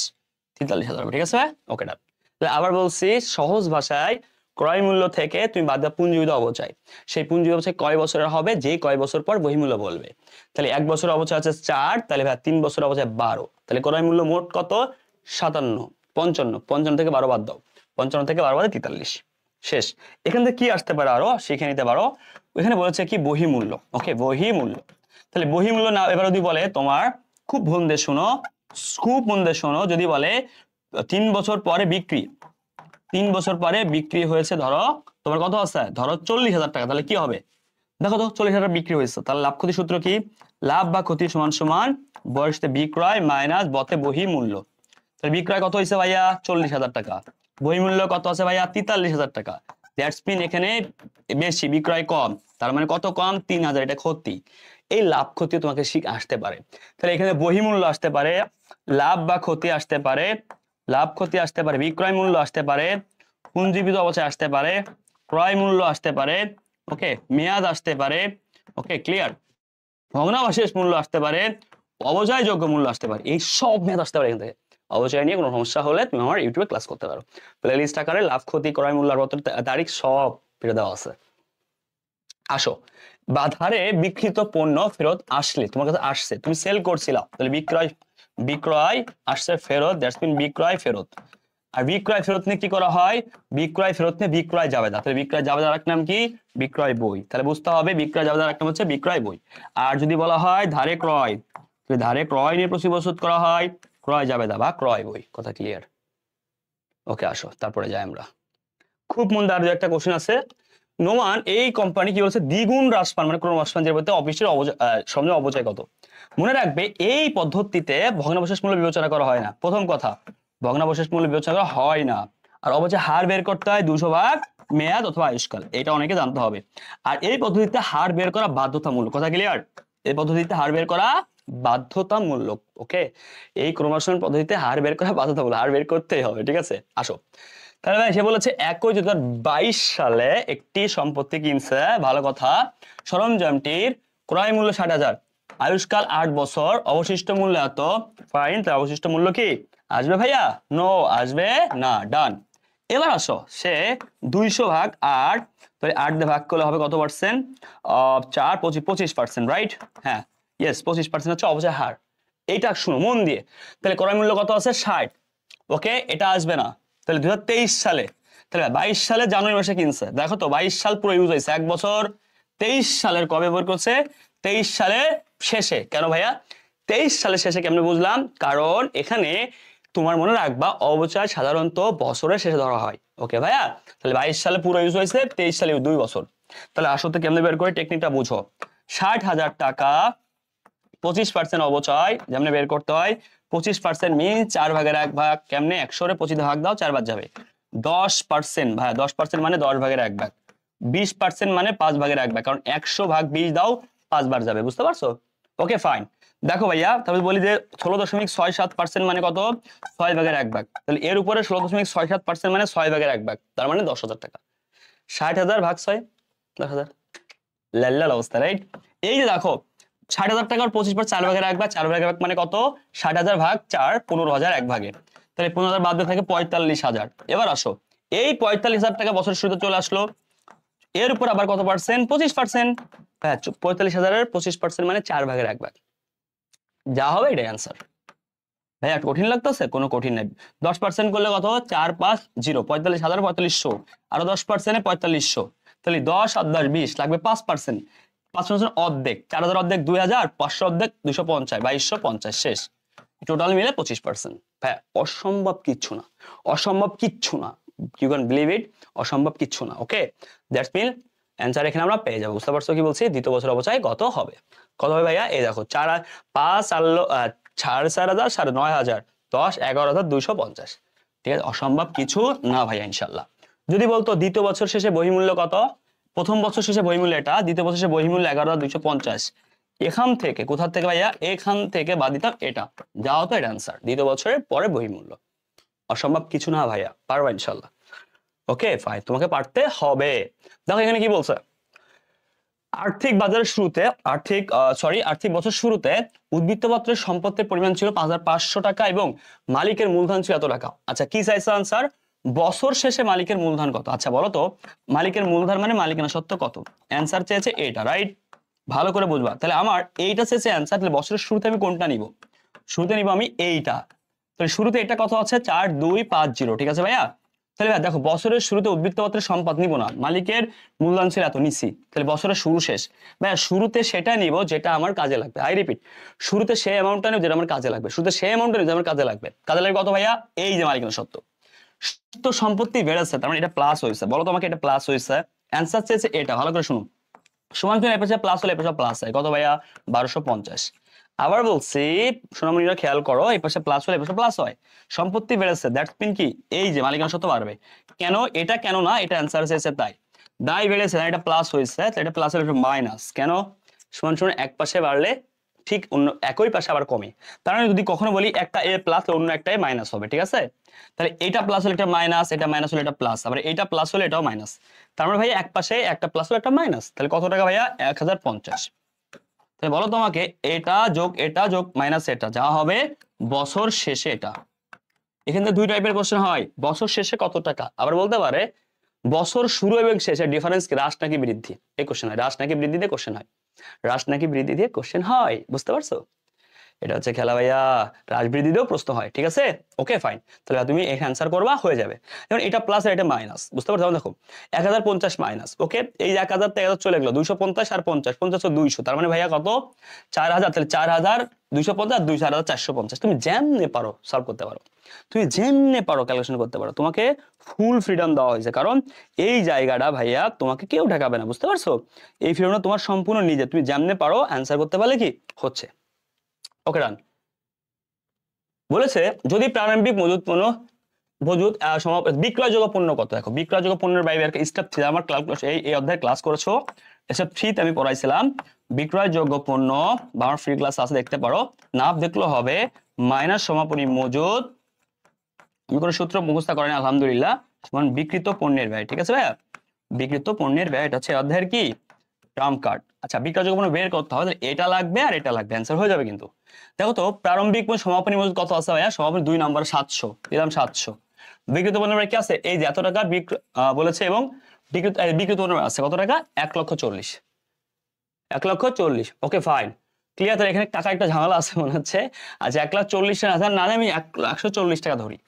43,000 হবে। ঠিক আছে ভাই? ওকে ডান। তাহলে আবার বলছি সহজ ভাষায়, ক্রয় মূল্য থেকে তুমি বাদ দাও পুঞ্জীবিত অবচয়। সেই পুঞ্জীবিত অবচয় কয় বছরের হবে, যে কয় বছর পর বহির্মূল্য বলবে। তাহলে 1 বছর অবচয় আছে 4, তাহলে ভাই 3 বছর অবচয় 12। তাহলে ক্রয় মূল্য মোট কত 57, 55 থেকে 12 বাদ দাও, 55 থেকে 12 বাদে 43। শেষ। এখান থেকে কি আসতে পারে আরো শিখে নিতে পারো। এখানে বলেছে কি বহির্মূল্য। ওকে, বহির্মূল্য। তাহলে বহির্মূল্য না, এবার যদি বলে তোমার, খুব মন দিয়ে শোনো, খুব মন দিয়ে শোনো, যদি বলে 3 বছর পরে বিক্রি, 3 বছর পরে বিক্রি হয়েছে ধরো তোমার কত আছে, ধরো 40,000 টাকা, তাহলে কি হবে দেখো তো, 40,000 বিক্রি হয়েছে, তাহলে লাভ ক্ষতি সূত্র কি, লাভ বা ক্ষতি সমান সমান বয়সতে বিক্রয় মাইনাস বতে বহির্মূল্য। তাহলে বিক্রয় কত হয়েছে ভাইয়া 40,000 টাকা, বহির্মূল্য কত আছে ভাইয়া 43,000 টাকা। দ্যাটস মিন এখানে বেশি, বিক্রয় কম, তার মানে কত কম 3,000, এটা ক্ষতি। এই লাভ ক্ষতি তোমাকে শিখ আসতে পারে। তাহলে এখানে বহির্মূল্য আসতে পারে, লাভ বা ক্ষতি আসতে পারে, লাভ ক্ষতি আসতে পারে, বিক্রয় মূল্য আসতে পারে, পুঞ্জীবিত অবস্থায় আসতে পারে, ক্রয় মূল্য আসতে পারে, ওকে, মেয়াদ আসতে পারে, ওকে ক্লিয়ার, ভগ্নাবশেষ মূল্য আসতে পারে, অবচয়যোগ্য মূল্য আসতে পারে, এই সব মেয়াদ আসতে পারে এখান থেকে। অবচয় নিয়ে কোনো সমস্যা হলে তুমি আমার ইউটিউবে ক্লাস করতে পারো। প্লে লিস্ট আকারে লাভ ক্ষতি ক্রয় মূল্য আর তারিখ সব ফিরে দেওয়া আছে। আসো, বাজারে বিক্রিত পণ্য ফেরত আসলে, তোমার কাছে আসছে, তুমি সেল করছিলা, তাহলে বিক্রয়, বিক্রয় আসছে ফেরত, দ্যাটস মিন বিক্রয় ফেরত। আর বিক্রয় ফেরত নিয়ে কি করা হয়, বিক্রয় ফেরত নিয়ে বিক্রয় জাবেদা, তাহলে বিক্রয় জাবেদার এক নাম কি বিক্রয় বই, তাহলে বুঝতে হবে বিক্রয় জাবেদার এক নাম হচ্ছে বিক্রয় বই। আর যদি বলা হয় ধারে ক্রয়, ধারে ক্রয় নিয়ে প্রতিপ্রস্তুত করা হয় ক্রয় জাবেদা বা ক্রয় বই। কথা ক্লিয়ার? ওকে, আসো তারপরে যাই আমরা। খুব মন দেওয়ার একটা কোশ্চেন আছে, নোমান এই কোম্পানি কি বলছে দ্বিগুণ হ্রাস পান, মানে ক্রমশ পান, যে বলতে অফিসের সময় অবচয় কত। মনে রাখবে এই পদ্ধতিতে ভগ্নাবশেষ মূল্য বিবেচনা করা হয় না। প্রথম কথা, ভগ্নাবশেষ মূল্য বিবেচনা করা হয় না। আর অবচয় হার বের করতে হয় 200 ভাগ মেয়াদ অথবা আয়ুষ্কাল, এটা অনেকে জানতে হবে। আর এই পদ্ধতিতে হার বের করা বাধ্যতামূলক। কথা ক্লিয়ার? এই পদ্ধতিতে হার বের করা বাধ্যতামূলক। ওকে, এই ক্রমাসন পদ্ধতিতে হার বের করা বাধ্যতামূলক, হার বের করতেই হবে। ঠিক আছে, আসো। তাহলে ভাই সে বলেছে একই 2022 সালে একটি সম্পত্তি কিনছে, ভালো কথা, সরঞ্জামটির ক্রয় মূল্য 60,000, আয়ুষ্কাল 8 বছর, অবশিষ্ট মূল্য এত, ফাইন। তার অবশিষ্ট মূল্য কি আসবে ভাইয়া? নো, আসবে না। ডান। এবার আসো, সে 200 ভাগ 8, তাহলে 8 দিয়ে ভাগ করলে হবে কত পার্সেন্ট, 4 25%, রাইট? হ্যাঁ, ইয়েস 25% হচ্ছে অবচয় হার। এইটা শুনো মন দিয়ে। তাহলে ক্রয় মূল্য কত আছে 60, ওকে, এটা আসবে না। তাহলে 2023 সালে, তাহলে 22 সালে জানুয়ারি মাসে কিনছে, দেখো তো 22 সাল পুরো ইউজ হয়েছে 1 বছর। 23 সালের কবে বের করছে, 23 সালে শেষে। কেন ভাইয়া 23 সালের শেষে কেমনে বুঝলাম, কারণ এখানে তোমার মনে রাখবা অবচয় সাধারণত বছরের শেষে ধরা হয়। ওকে ভাইয়া, তাহলে 22 সালে পুরো ইউজ হয়েছে, 23 সালে 2 বছর। তাহলে আসলে কেমনে বের করে টেকনিকটা বুঝো। 60,000 টাকা 25% অবচয় যেমন বের করতে হয়, 25% মিন 4 ভাগের 1 ভাগ, কেমনে 100 রে 25 ভাগ দাও 4 বাদ যাবে। 10% ভাই, 10% মানে 10 ভাগের 1 ভাগ, 20% মানে 5 ভাগের 1 ভাগ, কারণ 100 ভাগ 20 দাও 5 বার যাবে। বুঝতে পারছো? Okay fine. দেখো ভাইয়া, তাহলে বলি যে 16.67% মানে কত, 6 ভাগের 1 ভাগ, তাহলে এর উপরে 16.67% মানে 6 ভাগের 1 ভাগ, তার মানে 10,000 টাকা। 60,000 ভাগ 6, 10,000, লাল্লাল অবস্থা, রাইট? এই যে দেখো 60,000 টাকার 25% 4 ভাগের 1 ভাগ, 4 ভাগের 1 ভাগ মানে কত, 60,000 ভাগ 4, 15,000 1 ভাগে, তাহলে 15,000 বাদ দিয়ে থাকে 45,000। এবার আসো, এই 45,000 টাকা বছরের শুরুতে চলে আসলো, এর উপর আবার কত পার্সেন্ট, 25%। হ্যাঁ, 45,000 এর 25% মানে 4 ভাগের 1 ভাগ, যা হবে এটাই আনসার। ভাইয়া কঠিন লাগতেছে? কোনো কঠিন নাই। 10% করলে কত, 4 5 0, 45,000 4500, আরো 10% 4500, তাহলে 10 আর 10 20, লাগবে 5%। 5% অর্ধেক, 4,000 অর্ধেক 2,000, 500 অর্ধেক 250, 2250, শেষ। টোটাল মিলে 25%। ভাই অসম্ভব কিচ্ছু না, অসম্ভব কিচ্ছু না, ইউ ক্যান বিলিভ ইট, অসম্ভব কিচ্ছু না। ওকে, দ্যাটস মিন অ্যান্সার এখানে আমরা পেয়ে যাবো। বুঝতে পারছো কি বলছি? দ্বিতীয় বছর অবচয় কত হবে, কত হবে ভাইয়া? এই দেখো 4 5 4,500 9,000, 10 11,250। ঠিক আছে, অসম্ভব কিছু না ভাইয়া ইনশাল্লাহ। যদি বলতো দ্বিতীয় বছর শেষে বহিমূল্য কত, প্রথম বছর শেষে বহিমূল্য এটা, দ্বিতীয় বছর শেষে বহিমূল্য 11,250, এখান থেকে কোথা থেকে ভাইয়া, এখান থেকে বাদ দিতাম এটা, যা হতো এটা অ্যান্সার, দ্বিতীয় বছরের পরে বহিমূল্য। অসম্ভব কিছু না ভাইয়া, পারবা ইনশাল্লাহ। ওকে ফাইন, তোমাকে পারতে হবে। দেখো এখানে কি বলছে, আর্থিক বাজারের শুরুতে আর্থিক বছর শুরুতে উদ্বৃত্তপত্রের সম্পত্তির পরিমাণ ছিল 5,500 টাকা এবং মালিকের মূলধন ছিল এত টাকা। আচ্ছা কি চাইছে আনসার, বছর শেষে মালিকের মূলধন কত। আচ্ছা বলো তো মালিকের মূলধন মানে মালিকানা সত্ত্ব কত, অ্যান্সার চেয়েছে এটা, রাইট? ভালো করে বুঝবা, তাহলে আমার এইটা চেয়েছে অ্যান্সার, তাহলে বছরের শুরুতে আমি কোনটা নিব, শুরুতে নিব আমি এইটা, তাহলে শুরুতে এটা কত আছে 4250, ঠিক আছে ভাইয়া? তাহলে ভাই দেখো বছরের শুরুতে উদ্বৃত্তপত্রের সম্পদ নিব না, মালিকের মূলধন ছিল এত নিছি, তাহলে বছরের শুরু শেষ ভাইয়া, শুরুতে সেটা নিব যেটা আমার কাজে লাগবে। আই রিপিট, শুরুতে সেই অ্যামাউন্টটা নিব যেটা আমার কাজে লাগবে, শুরুতে সেই অ্যামাউন্টটা নিব যেটা আমার কাজে লাগবে। কাজে লাগবে কত ভাইয়া, এই যে মালিকানা সত্ত্ব, তো সম্পত্তি বেড়েছে, তার মানে এটা প্লাস হয়েছে, বলো তোমাকে এটা প্লাস হয়েছে, অ্যান্সার চেয়েছে এটা, ভালো করে শুনুন। সমান করে এপাশে প্লাস হলে এপাশে প্লাস হয় কত ভাইয়া, 1250। আবার বলছি সোনামণিরা খেয়াল করো, এই পাশে প্লাস হলে এপাশে প্লাস হয়, সম্পত্তি বেড়েছে, দ্যাটস মিন কি এই যে মালিকানা সত্ত্ব বাড়বে। কেন এটা কেন না, এটা অ্যান্সার এসেছে তাই, দায় বেড়েছে না, এটা প্লাস হয়েছে, এটা প্লাস হলে মাইনাস, কেন সমান সমান এক পাশে বাড়লে ঠিক অন্য একই পাশে আবার কমে, তার মানে যদি কখনো বলি একটা এ প্লাস অন্য একটা এ মাইনাস হবে, ঠিক আছে? তাহলে এটা প্লাস হলে এটা মাইনাস, এটা মাইনাস হলে এটা প্লাস, আবার এটা প্লাস হলে এটাও মাইনাস, তার মানে ভাইয়া এক পাশে একটা প্লাস হলে একটা মাইনাস, তাহলে কত টাকা ভাইয়া 1050। তাহলে বলো তোমাকে এটা যোগ মাইনাস এটা যা হবে বছর শেষে এটা। এখান থেকে দুই টাইপের কোশ্চেন হয়, বছর শেষে কত টাকা, আবার বলতে পারে বছর শুরু এবং শেষে ডিফারেন্স কি, হ্রাস নাকি বৃদ্ধি, এই কোশ্চেন হয়, হ্রাস নাকি বৃদ্ধি দিয়ে কোশ্চেন হয়, হ্রাস নাকি বৃদ্ধি দিয়ে কোশ্চেন হয়, বুঝতে পারছো? এটা হচ্ছে খেলা ভাইয়া, হ্রাস বৃদ্ধি দিয়েও প্রশ্ন হয়, ঠিক আছে? ওকে ফাইন, তাহলে তুমি এখানে অ্যান্সার করবা, হয়ে যাবে। যেমন এটা প্লাস আর এটা মাইনাস, বুঝতে পারছো? দেখো 1050 মাইনাস, ওকে এই 1000 থেকে 1000 চলে গেলো, 250 আর 50, 50 ও 200, তার মানে ভাইয়া কত 4000, তাহলে 4250, 4450, তুমি যেমনে পারো সলভ করতে পারো, তুমি যেমনে পারো ক্যালকুলেশন করতে পারো, তোমাকে ফুল ফ্রিডম দেওয়া হয়েছে, কারণ এই জায়গাটা ভাইয়া তোমাকে কেউ ঠেকাবে না, বুঝতে পারছো? এই ফ্রিডমটা তোমার সম্পূর্ণ নিজে, তুমি যেমনে পারো অ্যান্সার করতে পারলে কি হচ্ছে। ওকে রান। বলেছে যদি প্রারম্ভিক বিক্রয়যোগ্য পণ্য কত, দেখো বিক্রয়যোগ্য পণ্যের বাইরে একটা স্টেপ ছিল, আমার এই অধ্যায়ে ক্লাস করেছো, স্টেপ 3 তে আমি পড়াইছিলাম বিক্রয়যোগ্য পণ্য, বা আমার ফ্রি ক্লাস আছে দেখতে পারো, নাপ দেখলো হবে মাইনাস সমাপনী মজুদ, আমি কোনো সূত্র মুখস্থ করিনি আলহামদুলিল্লাহ, সমান বিক্রিত পণ্যের ব্যয়, ঠিক আছে ভাইয়া? বিক্রিত পণ্যের ব্যয়, এটা হচ্ছে অধ্যায়ের কি ট্রাম্প কার্ড। আচ্ছা বিক্রয়যোগ্য পণ্য বের করতে হবে, এটা লাগবে আর এটা লাগবে, অ্যান্সার হয়ে যাবে কিন্তু। দেখো তো প্রারম্ভিক সমাপনী মজুদ কত আছে ভাইয়া, সমাপনী 2 নাম্বার 700 দিলাম, 700। বিক্রিত পণ্যের কি আছে, এই যে এত টাকা বলেছে, এবং বিক্রিত পণ্যের আছে কত টাকা, 1,40,000, 1,40,000। Okay fine, clear? তাহলে এখানে টাকা একটা ঝামেলা আছে মনে হচ্ছে। আচ্ছা 1,40,000 না, আমি 140 টাকা ধরি,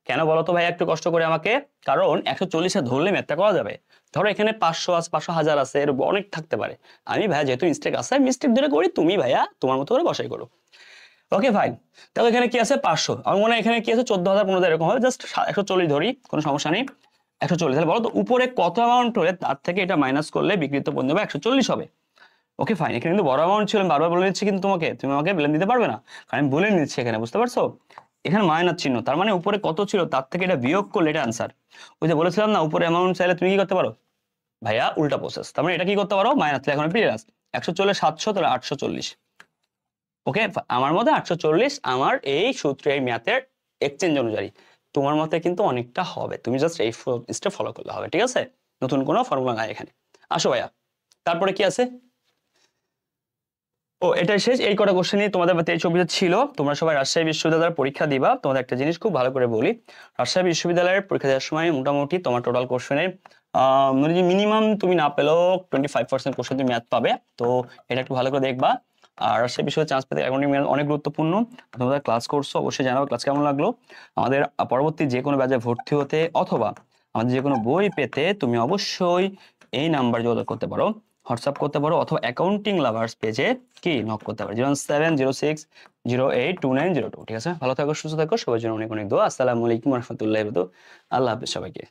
কেন বলো তো ভাই একটু কষ্ট করে আমাকে, কারণ 140 ধরলে ম্যাথটা করা যাবে, ধরো এখানে 500 আছে, 500 1000 আছে, এর অনেক থাকতে পারে, আমি ভাইয়া যেহেতু মিস্টেক আছে মিস্টেক ধরে করি, তুমি ভাইয়া তোমার মতো করে বসাই করো। ওকে ফাইন, তাহলে এখানে কি আছে 500, আমার মনে হয় এখানে কি আছে 14,000 15,000 এরকম হবে, জাস্ট 140 ধরি, কোনো সমস্যা নেই, 140। তাহলে বলো তো উপরে কত অ্যামাউন্ট হলে তার থেকে এটা মাইনাস করলে বিক্রিত পণ্য 140 হবে। ওকে ফাইন, এখানে কিন্তু বড় অ্যামাউন্ট ছিল, আমি বারবার বলে নিচ্ছি, কিন্তু তুমি আমাকে বলে দিতে পারবে না, কারণ আমি বলে নিচ্ছি এখানে, বুঝতে পারছো? এখানে মাইনাস চিহ্ন, তার মানে উপরে কত ছিল তার থেকে এটা বিয়োগ করলে এটা আনসার। ওই যে বলেছিলাম না উপরে অ্যামাউন্ট চাইলে তুমি কি করতে পারো ভাইয়া, উল্টা প্রসেস, তার মানে এটা কি করতে পারো মাইনাস, এখন প্লাস 140 700, তাহলে 840। ওকে আমার মতে 840 আমার এই সূত্রে এই ম্যাথের এক্সচেঞ্জ অনুযায়ী, তোমার মতে কিন্তু অনেকটা হবে, তুমি জাস্ট এই স্টেপ ফলো করলে হবে, ঠিক আছে? নতুন কোনো ফর্মুলা নাই এখানে। আসো ভাইয়া, তারপরে কি আছে? ও এটাই শেষ, এই কটা কোশ্চেনই তোমাদের 23-24 ছিল। তোমরা সবাই রাজশাহী বিশ্ববিদ্যালয়ের পরীক্ষা দিবা, তোমাদের একটা জিনিস খুব ভালো করে বলি, রাজশাহী বিশ্ববিদ্যালয়ের পরীক্ষা দেওয়ার সময় মোটামুটি তোমার টোটাল কোশ্চেনে মিনিমাম তুমি না পেলেও 25% কোশ্চেন তুমি ম্যাথ পাবে, তো এটা একটু ভালো করে দেখবা। আর রাজশাহী বিশ্ববিদ্যালয়ে চান্স পেতে অ্যাকাউন্টিং ম্যাথ অনেক গুরুত্বপূর্ণ, তোমরা ক্লাস করছো অবশ্যই জানাবো ক্লাস কেমন লাগলো। আমাদের পরবর্তী যে কোনো ব্যাচে ভর্তি হতে অথবা আমাদের যে কোনো বই পেতে তুমি অবশ্যই এই নাম্বার যোগাযোগ করতে পারো, হোয়াটসঅ্যাপ করতে পারো, অথবা অ্যাকাউন্টিং লাভার্স পেজে কি নক করতে পারো 0706082902। ঠিক আছে, ভালো থাকো, সুস্থ থাকো, সবার জন্য অনেক অনেক দোয়া। আসসালামু আলাইকুম রহমতুল্লাহ, আল্লাহ হাফেজ সবাইকে।